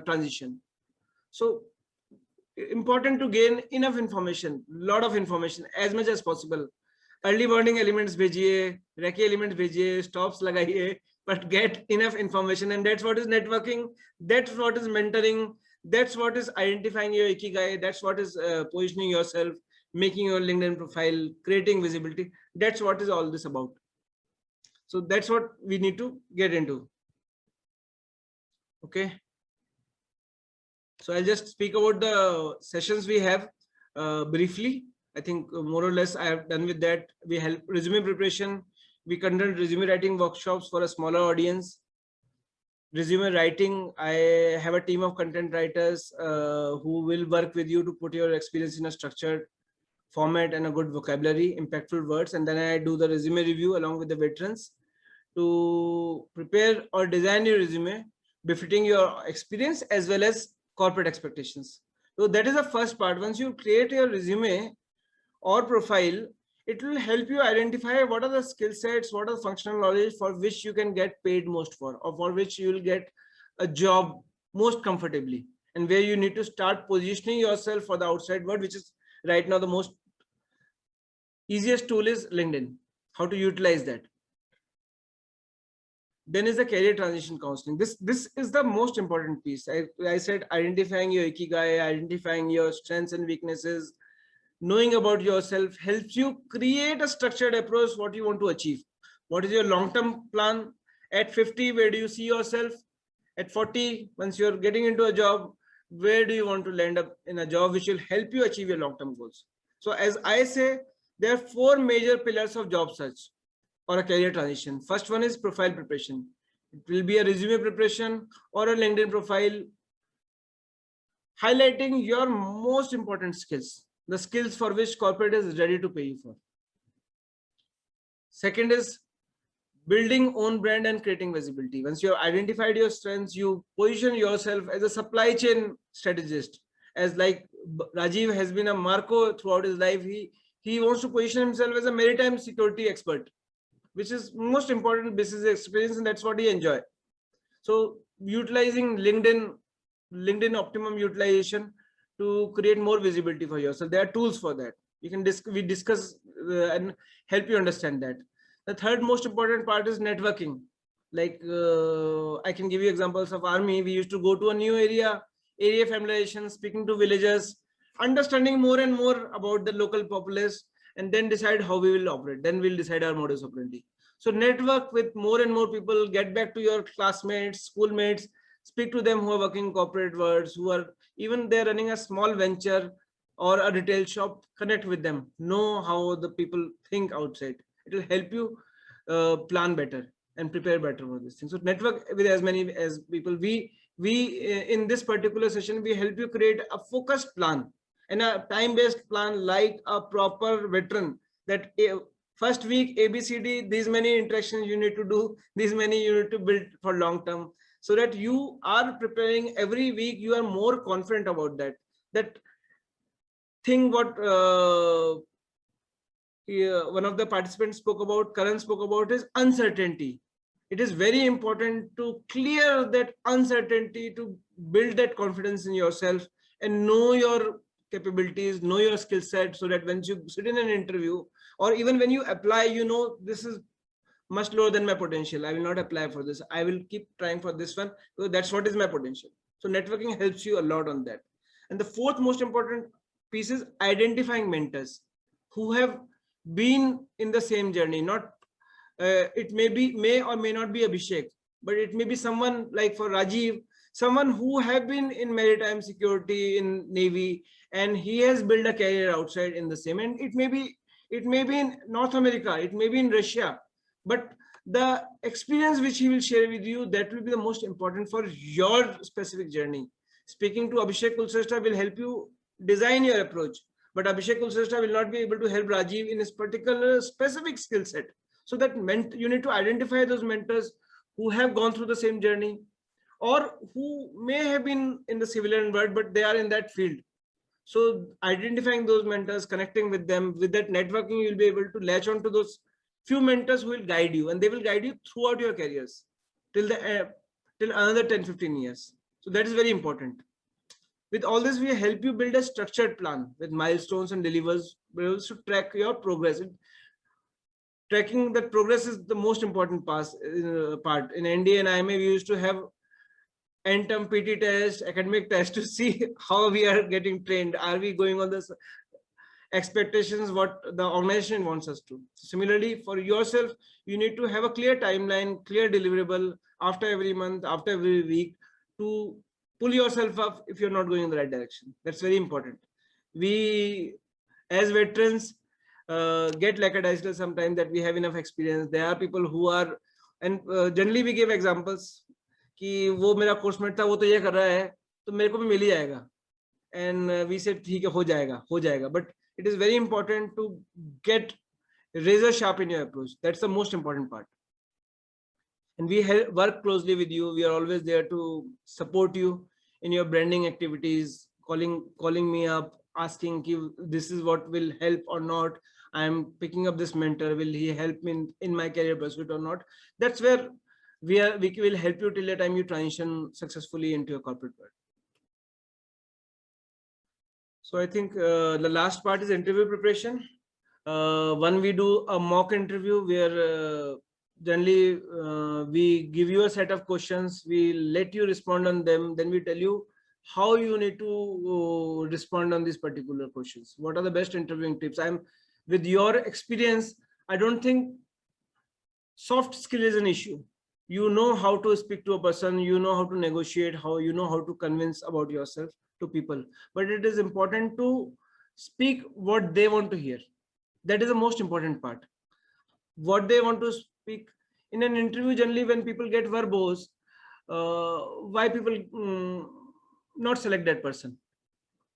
transition. So important to gain enough information, lot of information, as much as possible. Early warning elements भेजिए, recce elements भेजिए, stops लगाइए, but get enough information, and that's what is networking. That's what is mentoring. That's what is identifying your ikigai. That's what is positioning yourself, making your LinkedIn profile, creating visibility. That's what is all this about. So that's what we need to get into. Okay. So I'll just speak about the sessions we have briefly. I think more or less I have done with that. We help resume preparation. We conduct resume writing workshops for a smaller audience. Resume writing, I have a team of content writers who will work with you to put your experience in a structured format and a good vocabulary, impactful words. And then I do the resume review along with the veterans to prepare or design your resume befitting your experience as well as corporate expectations. So that is the first part. Once you create your resume or profile, it will help you identify what are the skill sets, what are the functional knowledge for which you can get paid most for, or for which you will get a job most comfortably, and where you need to start positioning yourself for the outside world, which is right now the most easiest tool is LinkedIn, how to utilize that. Then is the career transition counseling. This is the most important piece. I said identifying your ikigai, identifying your strengths and weaknesses, knowing about yourself helps you create a structured approach what you want to achieve. What is your long-term plan? At 50, where do you see yourself? At 40, once you're getting into a job, where do you want to land up in a job which will help you achieve your long-term goals? So as I say, there are 4 major pillars of job search or a career transition. First one is profile preparation. It will be a resume preparation or a LinkedIn profile highlighting your most important skills, the skills for which corporate is ready to pay you for. Second is building own brand and creating visibility. Once you have identified your strengths, you position yourself as a supply chain strategist. As like Rajiv has been a Marco throughout his life, he wants to position himself as a maritime security expert, which is most important business experience, and that's what he enjoys. So utilizing LinkedIn optimum utilization to create more visibility for yourself. There are tools for that. You can we discuss and help you understand that. The third most important part is networking. Like I can give you examples of army. We used to go to a new area familiarization, speaking to villagers, understanding more and more about the local populace, and then decide how we will operate. Then we'll decide our modus operandi. So network with more and more people, get back to your classmates, schoolmates, speak to them who are working in corporate worlds, who are even they're running a small venture or a retail shop, connect with them, know how the people think outside. It will help you plan better and prepare better for this thing. So network with as many as people. We in this particular session, we help you create a focused plan and a time-based plan, like a proper veteran, that first week ABCD, these many interactions you need to do, these many you need to build for long term, so that you are preparing every week. You are more confident about that thing. What one of the participants spoke about, Karan spoke about, is uncertainty. It is very important to clear that uncertainty, to build that confidence in yourself and know your capabilities, know your skill set, so that when you sit in an interview or even when you apply, you know, this is much lower than my potential. I will not apply for this. I will keep trying for this one, because that's what is my potential. So networking helps you a lot on that. And the fourth most important piece is identifying mentors who have been in the same journey. Not it may or may not be Abhishek, but it may be someone like for Rajiv, someone who have been in maritime security in Navy, and he has built a career outside in the same. And it may be in North America, it may be in Russia, but the experience which he will share with you, that will be the most important for your specific journey. Speaking to Abhishek Kulshrestha will help you design your approach, but Abhishek Kulshrestha will not be able to help Rajiv in his particular specific skill set. So that you need to identify those mentors who have gone through the same journey, or who may have been in the civilian world, but they are in that field. So identifying those mentors, connecting with them, with that networking, you'll be able to latch on to those few mentors who will guide you, and they will guide you throughout your careers till another 10-15 years. So that is very important. With all this, we help you build a structured plan with milestones and deliverables to track your progress. Tracking that progress is the most important part. In NDA and IMA, we used to have end-term PT test, academic test, to see how we are getting trained. Are we going on this expectations what the organization wants us to? Similarly, for yourself, you need to have a clear timeline, clear deliverable after every month, after every week, to pull yourself up if you're not going in the right direction. That's very important. We, as veterans, get lackadaisical sometimes that we have enough experience. There are people who are, and generally we give examples कि वो मेरा coursemate था, वो तो ये कर रहा है, तो मेरे को भी मिल ही जाएगा. And we said ठीक है, हो जाएगा. But it is very important to get razor sharp in your approach. That's the most important part. And we work closely with you. We are always there to support you in your branding activities, calling me up, asking if this is what will help or not. I am picking up this mentor. Will he help me in my career pursuit or not? That's where we will help you till the time you transition successfully into a corporate world. So I think the last part is interview preparation. When we do a mock interview, where generally we give you a set of questions, we let you respond on them, then we tell you how you need to respond on these particular questions. What are the best interviewing tips? With your experience, I don't think soft skill is an issue. You know how to speak to a person, you know how to negotiate, you know how to convince about yourself to people. But it is important to speak what they want to hear. That is the most important part. What they want to speak in an interview, generally when people get verbose, why people not select that person?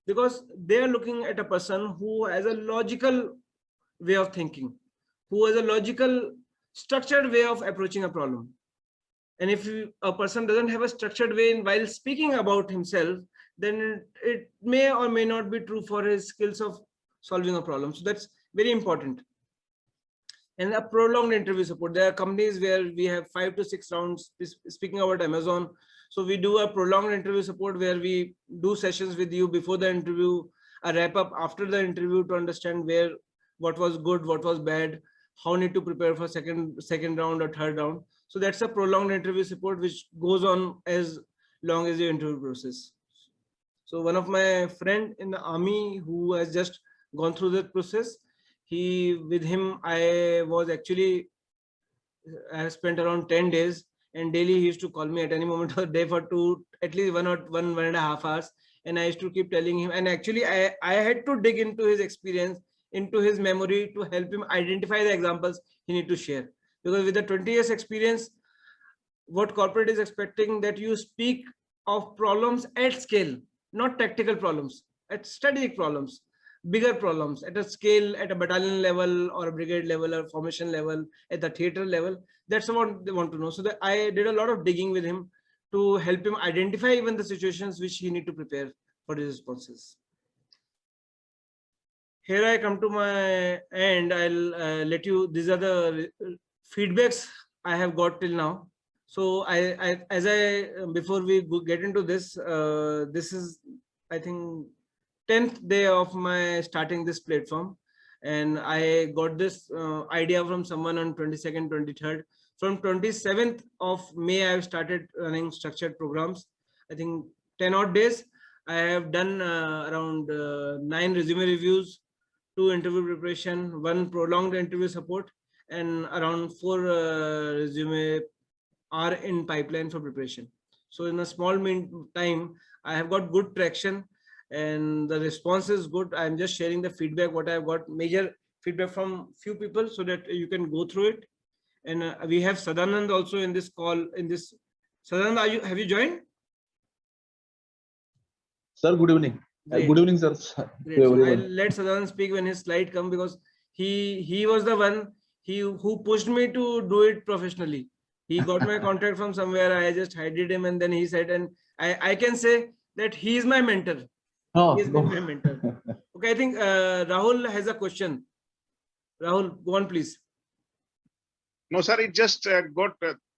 Because they are looking at a person who has a logical way of thinking, who has a logical, structured way of approaching a problem. And if a person doesn't have a structured way while speaking about himself, then it may or may not be true for his skills of solving a problem. So that's very important. and a prolonged interview support. There are companies where we have 5 to 6 rounds. Speaking about Amazon, so we do a prolonged interview support where we do sessions with you before the interview, a wrap up after the interview to understand what was good, what was bad, how need to prepare for second round or third round. So that's a prolonged interview support which goes on as long as your interview process. So one of my friend in the army who has just gone through that process, with him I was actually, I have spent around 10 days, and daily he used to call me at any moment of the day for at least 1.5 hours. And I used to keep telling him, and actually I had to dig into his experience, into his memory to help him identify the examples he need to share. Because with the 20 years experience, what corporate is expecting that you speak of problems at scale, not tactical problems, at strategic problems, bigger problems at a scale, at a battalion level or a brigade level or formation level, at the theater level. That's what they want to know. So that I did a lot of digging with him to help him identify even the situations which he need to prepare for his responses. Here I come to my end. I'll let you, these are the feedbacks I have got till now. So before we get into this, this is, I think, 10th day of my starting this platform, and I got this idea from someone on 22nd, 23rd. From 27th of May, I've started running structured programs. I think 10 odd days. I have done around 9 resume reviews, 2 interview preparation, 1 prolonged interview support, and around 4 resume are in pipeline for preparation. So in a small time, I have got good traction and the response is good. I'm just sharing the feedback, what I've got, major feedback from few people so that you can go through it. And we have Sadanand also in this call. Sadanand, have you joined? Sir, good evening. Good evening, sir. Great. So I'll let Sadanand speak when his slide comes, because he was the one who pushed me to do it professionally. He got my contact from somewhere. I just hired him, and then he said, and I can say that he is my mentor. Oh, he has been my mentor. Okay, I think Rahul has a question. Rahul, go on, please. No, sir, it just got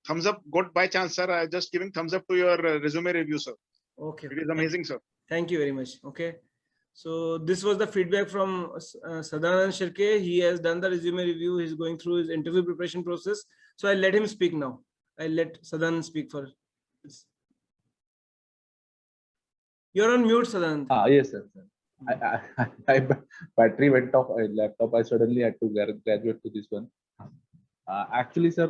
thumbs up, got by chance, sir. I just giving thumbs up to your resume review, sir. Okay. It is amazing, sir. Thank you very much. Okay. So this was the feedback from Sadanand Shirke. He has done the resume review. He's going through his interview preparation process. So I'll let him speak now. I'll let Sadanand speak for this. You're on mute, Sadanand. Yes, sir. I battery went off my laptop. I suddenly had to graduate to this one. Actually, sir,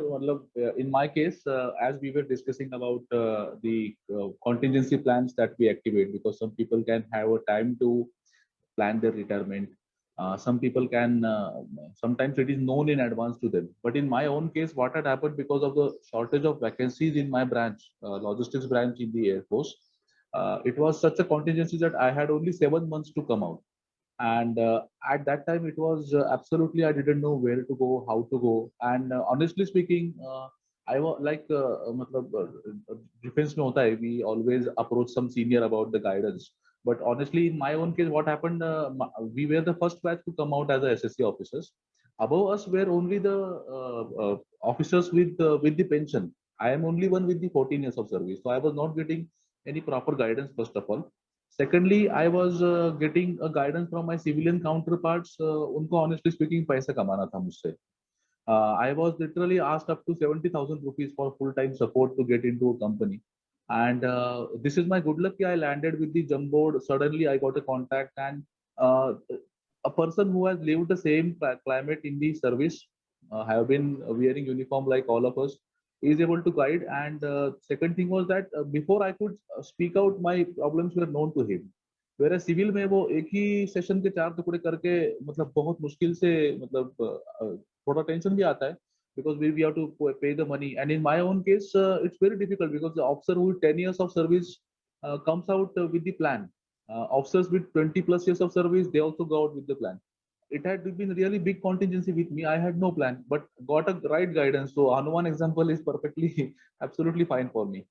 in my case, as we were discussing about the contingency plans that we activate, because some people can have a time to plan their retirement. Some people can, sometimes it is known in advance to them. But in my own case, what had happened because of the shortage of vacancies in my branch, logistics branch in the Air Force, it was such a contingency that I had only 7 months to come out. And at that time, it was absolutely, I didn't know where to go, how to go. And honestly speaking, I was like, defense mein hota hai, we always approach some senior about the guidance. But honestly, in my own case, what happened, we were the first batch to come out as a SSC officers. Above us were only the officers with the pension. I am only one with the 14 years of service. So I was not getting any proper guidance, first of all. Secondly, I was getting a guidance from my civilian counterparts. Unko honestly speaking, paisa kamana tha mujhse. I was literally asked up to 70,000 rupees for full-time support to get into a company. And this is my good luck. I landed with the jumbo. Suddenly, I got a contact, and a person who has lived the same climate in the service, have been wearing uniform like all of us, is able to guide. And second thing was that before I could speak out, my problems were known to him. Whereas civil में वो एक ही session के 4 टुकड़े करके मतलब बहुत मुश्किल से मतलब थोड़ा टेंशन भी आता है, because we have to pay the money. And in my own case, it's very difficult because the officer who 10 years of service comes out with the plan. Officers with 20 plus years of service, they also go out with the plan. It had been really big contingency with me. I had no plan, but got a right guidance. So Hanuman example is perfectly, absolutely fine for me.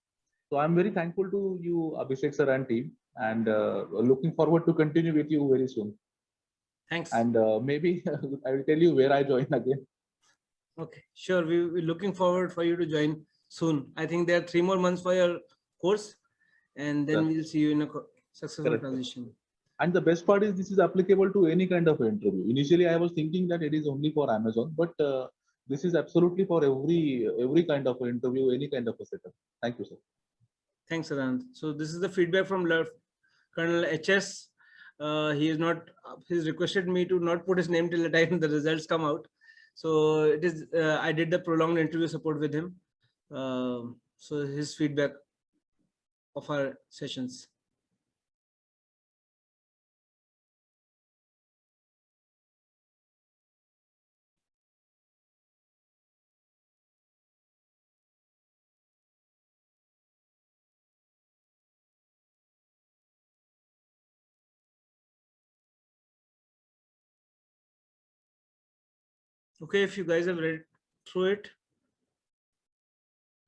So I'm very thankful to you, Abhishek sir and team, and looking forward to continue with you very soon. Thanks. And maybe I will tell you where I join again. Okay, sure. We're looking forward for you to join soon. I think there are 3 more months for your course, and then Correct. we'll see you in a successful Correct. transition. And the best part is this is applicable to any kind of interview. Initially, I was thinking that it is only for Amazon, but this is absolutely for every kind of interview, any kind of a setup. Thank you, sir. Thanks, Anand. So this is the feedback from Colonel HS. He's requested me to not put his name till the time the results come out. So it is, I did the prolonged interview support with him. So his feedback of our sessions. Okay, if you guys have read through it,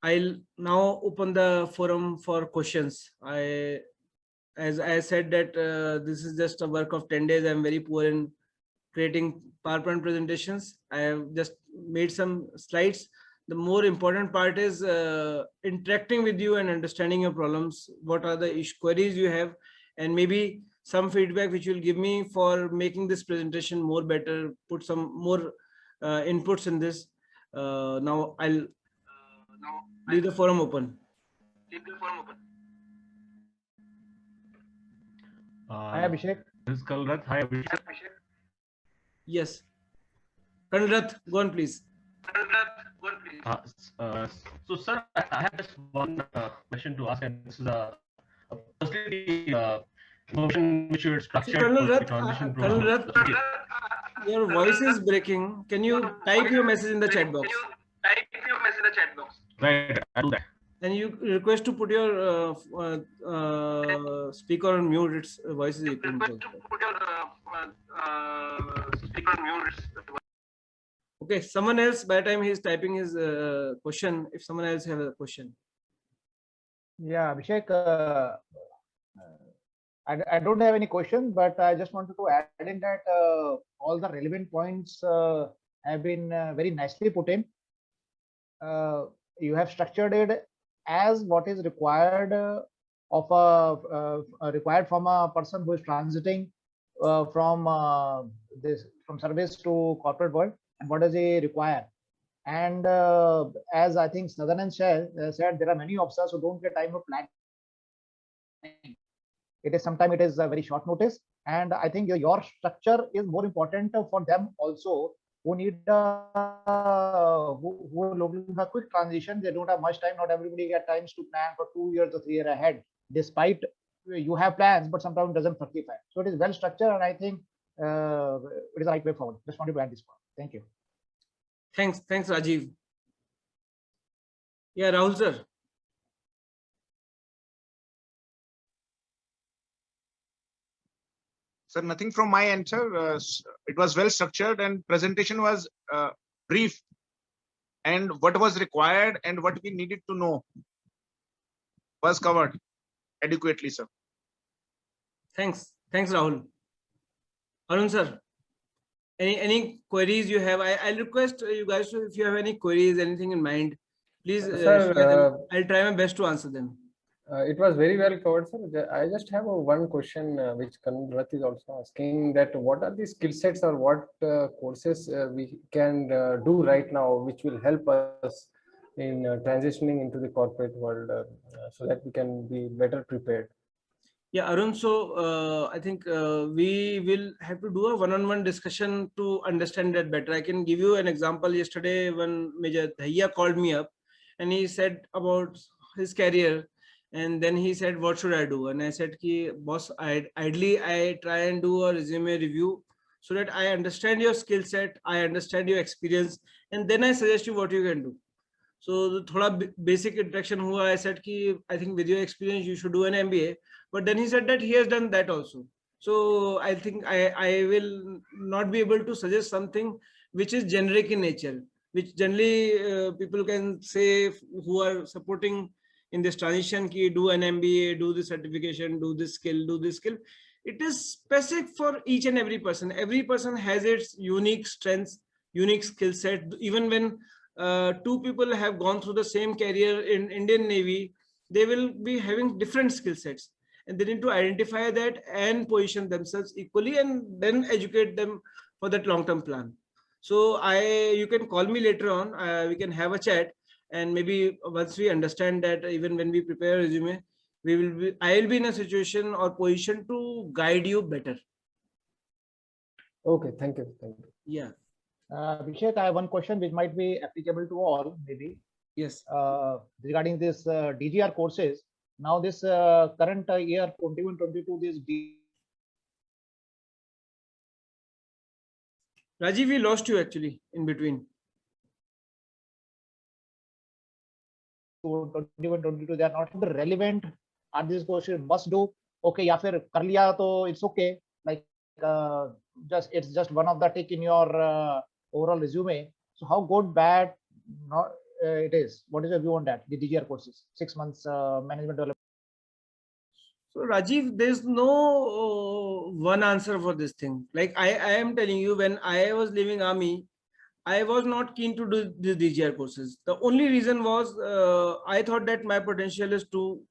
I'll now open the forum for questions. As I said that this is just a work of 10 days. I'm very poor in creating PowerPoint presentations. I have just made some slides. The more important part is interacting with you and understanding your problems. What are the queries you have, and maybe some feedback which will give me for making this presentation more better, put some more inputs in this. Now I'll leave the forum open. Hi, Abhishek. This is Kalrat. Hi, Abhishek. Yes. Kanrat, go on, please. So, sir, I have just one question to ask, and this is firstly the motion which you had structured Colonel for the Rath, transition Colonel program. Rath, your voice is breaking. Can you type your message in the chat box? Right, I do that. And you request to put your speaker on mute. Its voice is echoing. Okay, someone else, by the time he's typing his question, if someone else has a question. Yeah, Abhishek, I don't have any question, but I just wanted to add in that all the relevant points have been very nicely put in. You have structured it as what is required required from a person who is transiting from service to corporate world, and what does he require. And as I think Sadanan said, there are many officers who don't get time to plan. It is sometimes it is a very short notice, and I think your structure is more important for them also, who need who are looking for a quick transition. They don't have much time. Not everybody get times to plan for 2 years or 3 years ahead. Despite you have plans, but sometimes it doesn't fructify. So it is well structured, and I think it is the right way forward. Just wanted to add this point. Thank you. Thanks, Rajiv. Yeah, Rahul sir. Sir, nothing from my end, sir. It was well structured and presentation was brief, and what was required and what we needed to know was covered adequately, sir. Thanks, Rahul. Arun sir, any queries you have? I'll request you guys to, if you have any queries, anything in mind, please share them. I'll try my best to answer them. It was very well covered, sir. I just have one question which Colonel Rath is also asking, that what are the skill sets or what courses we can do right now which will help us in transitioning into the corporate world so that we can be better prepared. Yeah, Arun, so I think we will have to do a one-on-one discussion to understand that better. I can give you an example. Yesterday when Major Dhaiya called me up and he said about his career, and then he said, what should I do? And I said, ki, boss, ideally I try and do a resume review so that I understand your skill set, I understand your experience, and then I suggest you what you can do. So the thoda basic introduction hua. I said, ki, I think with your experience, you should do an MBA. But then he said that he has done that also. So I think I will not be able to suggest something which is generic in nature, which generally people can say who are supporting in this transition, ki do an MBA, do this certification, do this skill, do this skill. It is specific for each and every person. Every person has its unique strengths, unique skill set. Even when two people have gone through the same career in Indian Navy, they will be having different skill sets, and they need to identify that and position themselves equally, and then educate them for that long-term plan. So you can call me later on. We can have a chat, and maybe once we understand that, even when we prepare a resume, I will be in a situation or position to guide you better. Okay, thank you. Thank you. Yeah. Abhishek, I have one question which might be applicable to all, maybe. Yes. Regarding this DGR courses. Now this current year 21-22, this Rajiv, we lost you actually in between. 21-22, they are not relevant. Are these courses must do? Okay, या फिर कर लिया तो it's okay. Like it's just one of the tick in your overall resume. So how good, bad, not it is? What is your view on that? The DGR courses, 6 months management development. So Rajiv, there's no one answer for this thing. Like I am telling you, when I was leaving army, I was not keen to do the DGR courses. The only reason was I thought that my potential is too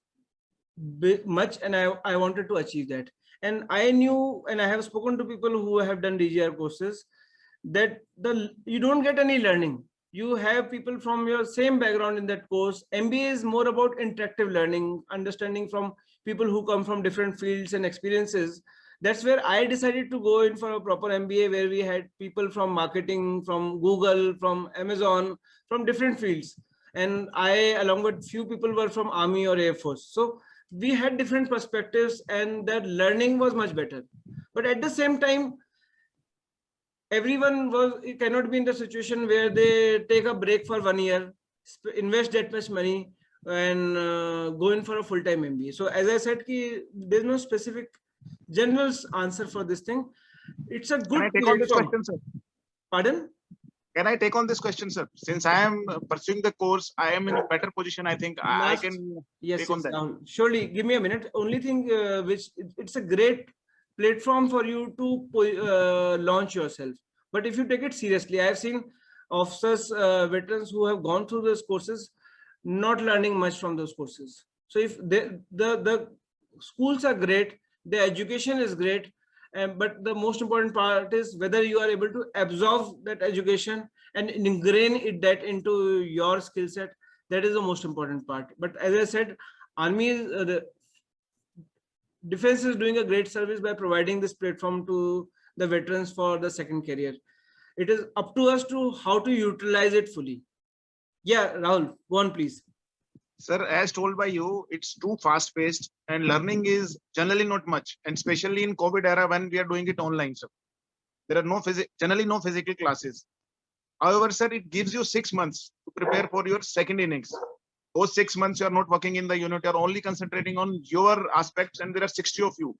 much, and I wanted to achieve that. And I knew, and I have spoken to people who have done DGR courses, that you don't get any learning. You have people from your same background in that course. MBA is more about interactive learning, understanding from people who come from different fields and experiences. That's where I decided to go in for a proper MBA, where we had people from marketing, from Google, from Amazon, from different fields. And I, along with few people, were from Army or Air Force. So we had different perspectives, and that learning was much better. But at the same time, everyone cannot be in the situation where they take a break for 1 year, invest that much money, and go in for a full-time MBA. So as I said, there's no specific general answer for this thing. It's a good Can I take on this question, sir? Pardon? Can I take on this question, sir? Since I am pursuing the course, I am in a better position. I think I can take on that. Surely, give me a minute. Only thing it's a great platform for you to launch yourself. But if you take it seriously, I have seen officers, veterans who have gone through those courses, not learning much from those courses. So if the schools are great, the education is great, but the most important part is whether you are able to absorb that education and ingrain that into your skill set. That is the most important part. But as I said, Army, the Defense is doing a great service by providing this platform to the veterans for the second career. It is up to us to how to utilize it fully. Yeah, Rahul, go on, please. Sir, as told by you, it's too fast paced and learning is generally not much. And especially in COVID era when we are doing it online, sir. There are generally no physical classes. However, sir, it gives you 6 months to prepare for your second innings. Those 6 months you are not working in the unit, you are only concentrating on your aspects, and there are 60 of you.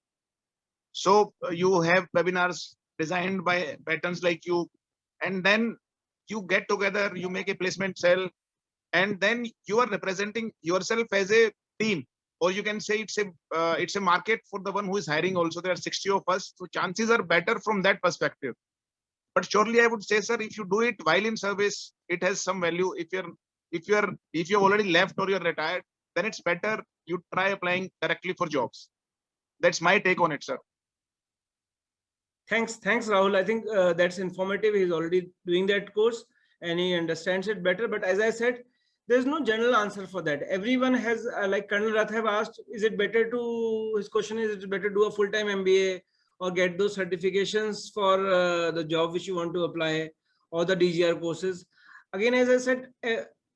So you have webinars designed by veterans like you, and then you get together, you make a placement cell, and then you are representing yourself as a team, or you can say it's a market for the one who is hiring. Also, there are 60 of us, so chances are better from that perspective. But surely, I would say, sir, if you do it while in service, it has some value. If you've already left or you're retired, then it's better you try applying directly for jobs. That's my take on it, sir. Thanks, Rahul. I think that's informative. He's already doing that course and he understands it better. But as I said, there's no general answer for that. Everyone has, like Colonel Rath have asked, his question is it better to do a full-time MBA or get those certifications for the job which you want to apply, or the DGR courses? Again, as I said,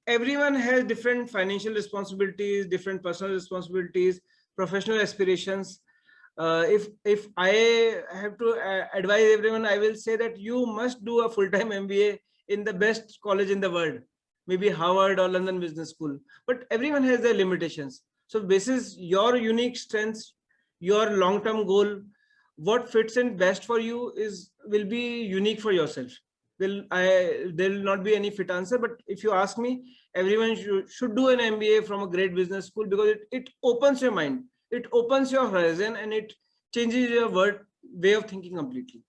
everyone has different financial responsibilities, different personal responsibilities, professional aspirations. If I have to advise everyone, I will say that you must do a full-time MBA in the best college in the world, maybe Harvard or London Business School. But everyone has their limitations. So basis your unique strengths, your long-term goal, what fits in best for you will be unique for yourself. There will not be any fit answer. But if you ask me, everyone should do an MBA from a great business school, because it opens your mind. It opens your horizon and it changes your way of thinking completely.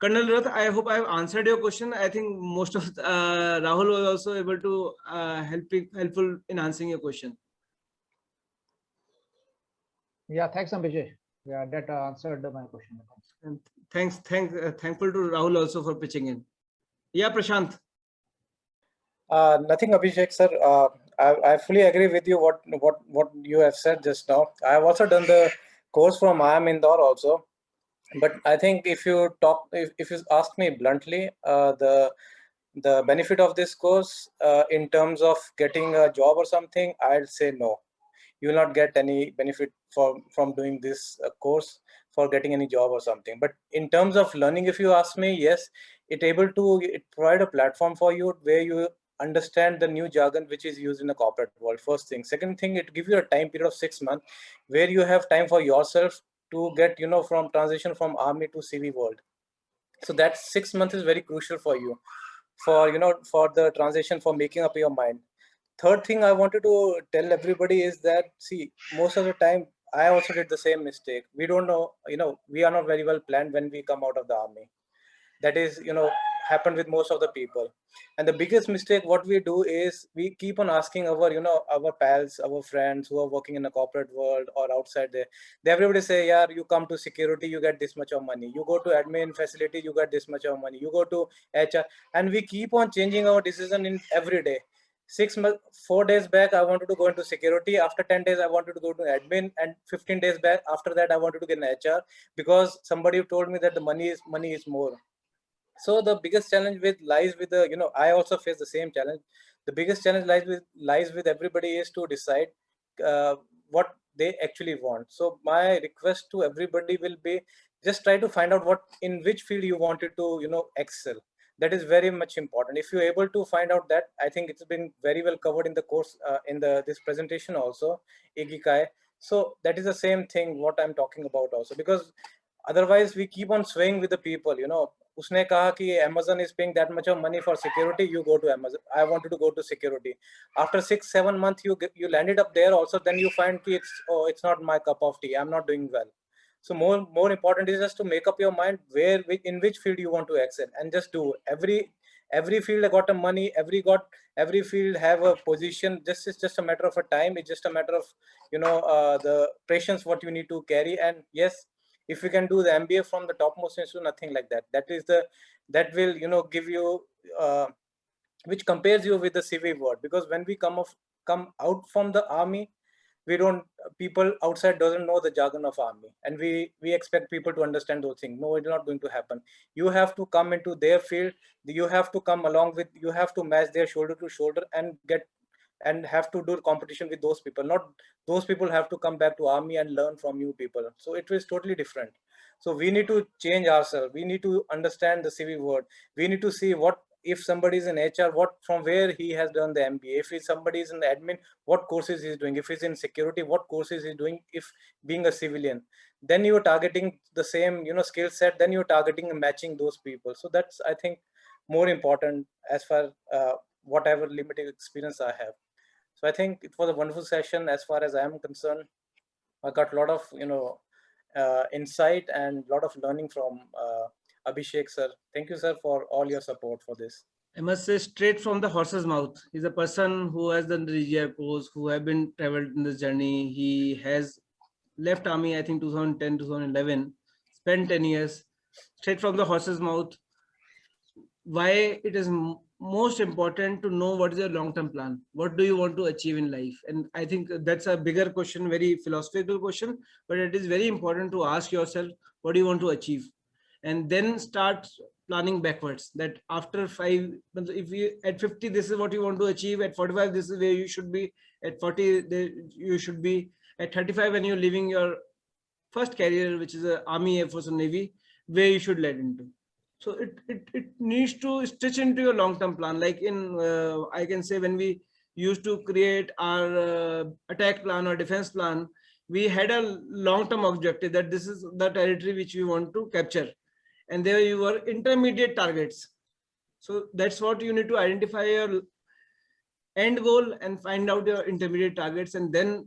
Colonel Rath, I hope I have answered your question. I think most of Rahul was also able to helpful in answering your question. Yeah, thanks, Abhishek. Yeah, that answered my question. And thankful to Rahul also for pitching in. Yeah, Prashant. Nothing, Abhishek sir. I fully agree with you what you have said just now. I have also done the course from IIM Indore also. But I think if you ask me bluntly, the benefit of this course in terms of getting a job or something, I'll say no. You will not get any benefit from doing this course for getting any job or something. But in terms of learning, if you ask me, yes, it provide a platform for you where you understand the new jargon which is used in the corporate world. First thing. Second thing, it gives you a time period of 6 months where you have time for yourself to get, from transition from army to CV world. So that 6 months is very crucial for you, for the transition, for making up your mind. Third thing I wanted to tell everybody is that, see, most of the time I also did the same mistake. We don't know, we are not very well planned when we come out of the army. That is, happened with most of the people. And the biggest mistake what we do is we keep on asking our, our pals, our friends who are working in the corporate world or outside there. They everybody say, yeah, you come to security, you get this much of money. You go to admin facility, you get this much of money. You go to HR, and we keep on changing our decision in every day. 4 days back, I wanted to go into security. After 10 days, I wanted to go to admin, and 15 days back, after that, I wanted to get an HR because somebody told me that the money is more. So the biggest challenge lies with the, I also face the same challenge. The biggest challenge lies with everybody is to decide what they actually want. So my request to everybody will be, just try to find out in which field you wanted to, excel. That is very much important. If you're able to find out that, I think it's been very well covered in the course, in this presentation also, Ikigai. So that is the same thing what I'm talking about also, because otherwise we keep on swaying with the people, Usne kaha ki Amazon is paying that much of money for security, you go to Amazon. I wanted to go to security. After 6-7 months, you landed up there also, then you find ki it's not my cup of tea, I'm not doing well. So more important is just to make up your mind in which field you want to excel, and just do. Every field got a money, every field have a position. This is just a matter of a time. It's just a matter of the patience what you need to carry. And yes, if you can do the MBA from the topmost institute, nothing like that. That will give you which compares you with the CV world. Because when we come out from the army, people outside doesn't know the jargon of army, and we expect people to understand those things. No, it's not going to happen. You have to come into their field. You have to come along with. You have to match their shoulder to shoulder and have to do competition with those people. Not those people have to come back to army and learn from you people. So it was totally different. So we need to change ourselves. We need to understand the CV world. We need to see if somebody is in HR, from where he has done the MBA. If somebody is in the admin, what courses he's doing. If he's in security, what courses he's doing. If being a civilian, then you're targeting the same skill set. Then you're targeting and matching those people. So that's, I think, more important as far whatever limited experience I have. So I think it was a wonderful session as far as I am concerned. I got a lot of insight and a lot of learning from Abhishek sir. Thank you, sir, for all your support for this. I must say, straight from the horse's mouth. He's a person who has done the DGR course, who have been traveled in this journey. He has left army, I think 2010, 2011, spent 10 years, straight from the horse's mouth. Why it is most important to know what is your long-term plan. What do you want to achieve in life? And I think that's a bigger question, very philosophical question, but it is very important to ask yourself, what do you want to achieve? And then start planning backwards, that after 5, if you at 50, this is what you want to achieve. At 45, this is where you should be. At 40, you should be. At 35, when you're leaving your first career, which is Army, Air Force, and Navy, where you should lead into. So it needs to stitch into your long-term plan. Like I can say, when we used to create our attack plan or defense plan, we had a long-term objective that this is the territory which we want to capture. And there you were intermediate targets. So that's what you need to identify your end goal and find out your intermediate targets, and then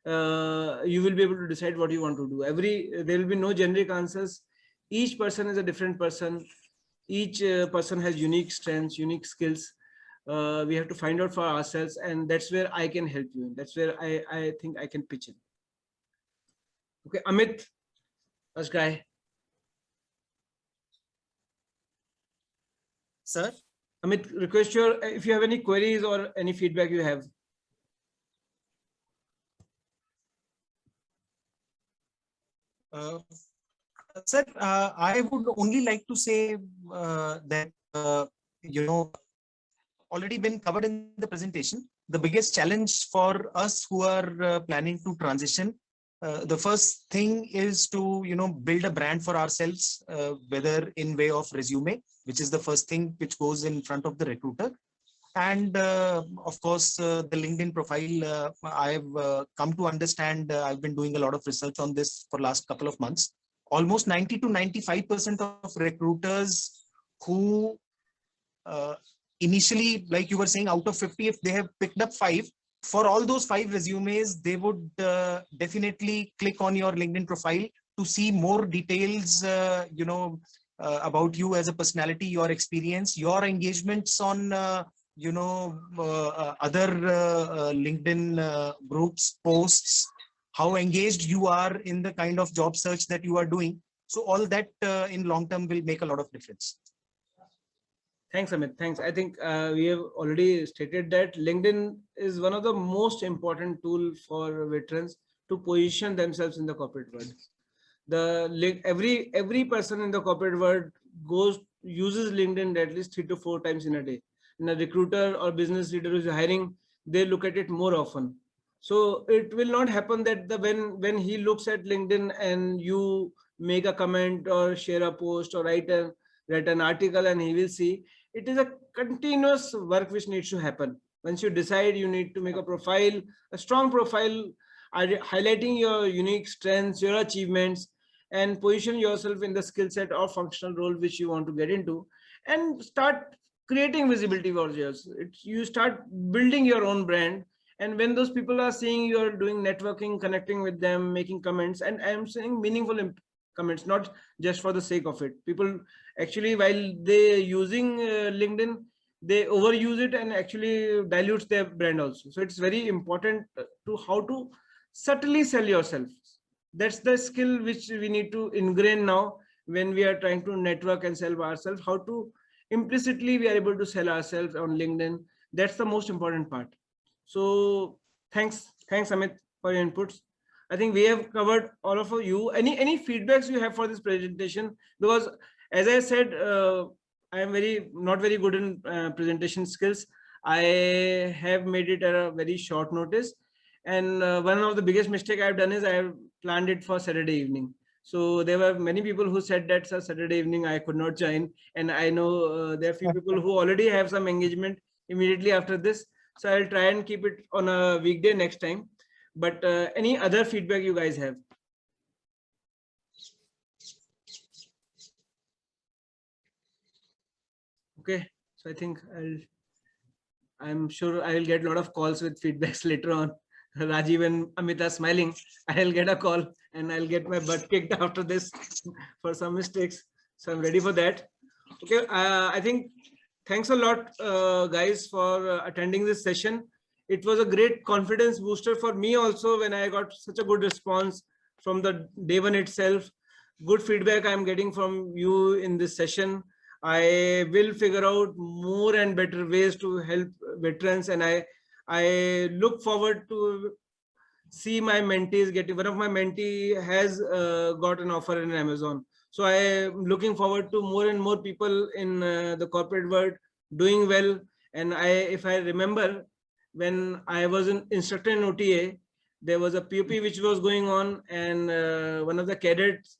you will be able to decide what you want to do. There will be no generic answers. Each person is a different person. Each person has unique strengths, unique skills. We have to find out for ourselves, and that's where I can help you. That's where I think I can pitch in. Okay, Amit, first guy. Sir? Amit, request your, if you have any queries or any feedback you have. Sir, I would only like to say that, already been covered in the presentation. The biggest challenge for us who are planning to transition, the first thing is to, build a brand for ourselves, whether in way of resume, which is the first thing which goes in front of the recruiter. And of course, the LinkedIn profile, I've come to understand, I've been doing a lot of research on this for last couple of months. Almost 90 to 95% of recruiters who initially, like you were saying, out of 50, if they have picked up 5, for all those 5 resumes, they would definitely click on your LinkedIn profile to see more details, about you as a personality, your experience, your engagements on, other LinkedIn groups, posts, how engaged you are in the kind of job search that you are doing. So all that in long term will make a lot of difference. Thanks, Amit. Thanks. I think we have already stated that LinkedIn is one of the most important tools for veterans to position themselves in the corporate world. Every person in the corporate world uses LinkedIn at least 3 to 4 times in a day. And a recruiter or business leader who is hiring, they look at it more often. So it will not happen that when he looks at LinkedIn and you make a comment or share a post or write an article and he will see. It is a continuous work which needs to happen. Once you decide, you need to make a profile, a strong profile, highlighting your unique strengths, your achievements, and position yourself in the skill set or functional role which you want to get into, and start creating visibility for yours. You start building your own brand. And when those people are seeing you're doing networking, connecting with them, making comments, and I'm saying meaningful comments, not just for the sake of it. People actually, while they using LinkedIn, they overuse it and actually dilutes their brand also. So it's very important to how to subtly sell yourself. That's the skill which we need to ingrain now when we are trying to network and sell ourselves, how to implicitly we are able to sell ourselves on LinkedIn. That's the most important part. So thanks Amit for your inputs. I think we have covered all of you. Any feedbacks you have for this presentation? Because as I said, I am not very good in presentation skills. I have made it at a very short notice. And one of the biggest mistake I've done is I have planned it for Saturday evening. So there were many people who said that Saturday evening I could not join. And I know there are few people who already have some engagement immediately after this. So I'll try and keep it on a weekday next time. But any other feedback you guys have? Okay, so I think I'm sure I will get a lot of calls with feedbacks later on. Rajiv and Amit are smiling. I'll get a call and I'll get my butt kicked after this for some mistakes. So I'm ready for that. Okay, I think thanks a lot, guys, for attending this session. It was a great confidence booster for me also when I got such a good response from the day one itself. Good feedback I'm getting from you in this session. I will figure out more and better ways to help veterans, and I look forward to see my mentees getting. One of my mentee has got an offer in Amazon. So I am looking forward to more and more people in the corporate world doing well. And if I remember, when I was an instructor in OTA, there was a POP which was going on, and one of the cadets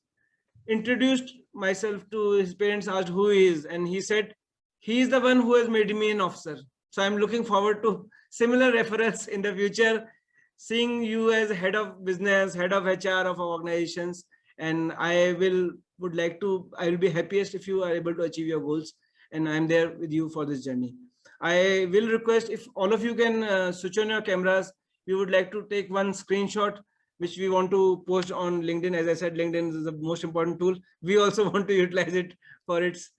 introduced myself to his parents, asked who he is, and he said, he is the one who has made me an officer. So I'm looking forward to similar referrals in the future, seeing you as head of business, head of HR of organizations, and I will be happiest if you are able to achieve your goals, and I'm there with you for this journey. I will request if all of you can switch on your cameras. We would like to take one screenshot which we want to post on LinkedIn. As I said, LinkedIn is the most important tool. We also want to utilize it for its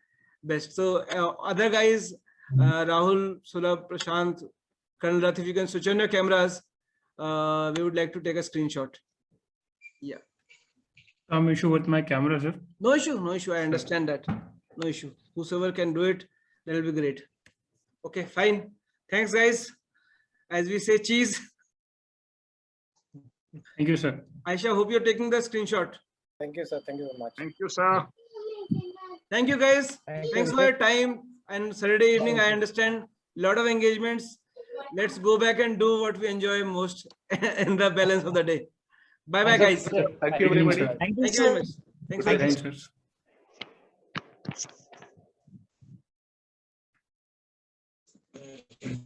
best. So other guys, Rahul, Sulabh, Prashant, Colonel Rath, if you can switch on your cameras, we would like to take a screenshot. Yeah. Some issue with my camera, sir. No issue, no issue. I understand that. No issue. Whosoever can do it, that will be great. Okay, fine. Thanks, guys. As we say, cheese. Thank you, sir. Aisha, hope you're taking the screenshot. Thank you, sir. Thank you very much. Thank you, sir. Thank you, guys. Thank you, Thanks for Abhishek. your time. And Saturday evening, I understand a lot of engagements. Let's go back and do what we enjoy most in the balance of the day. Bye bye, guys. Thank you, everybody. Sir. Thank you, Thank you very sir. much. Thanks for Thanks, sir.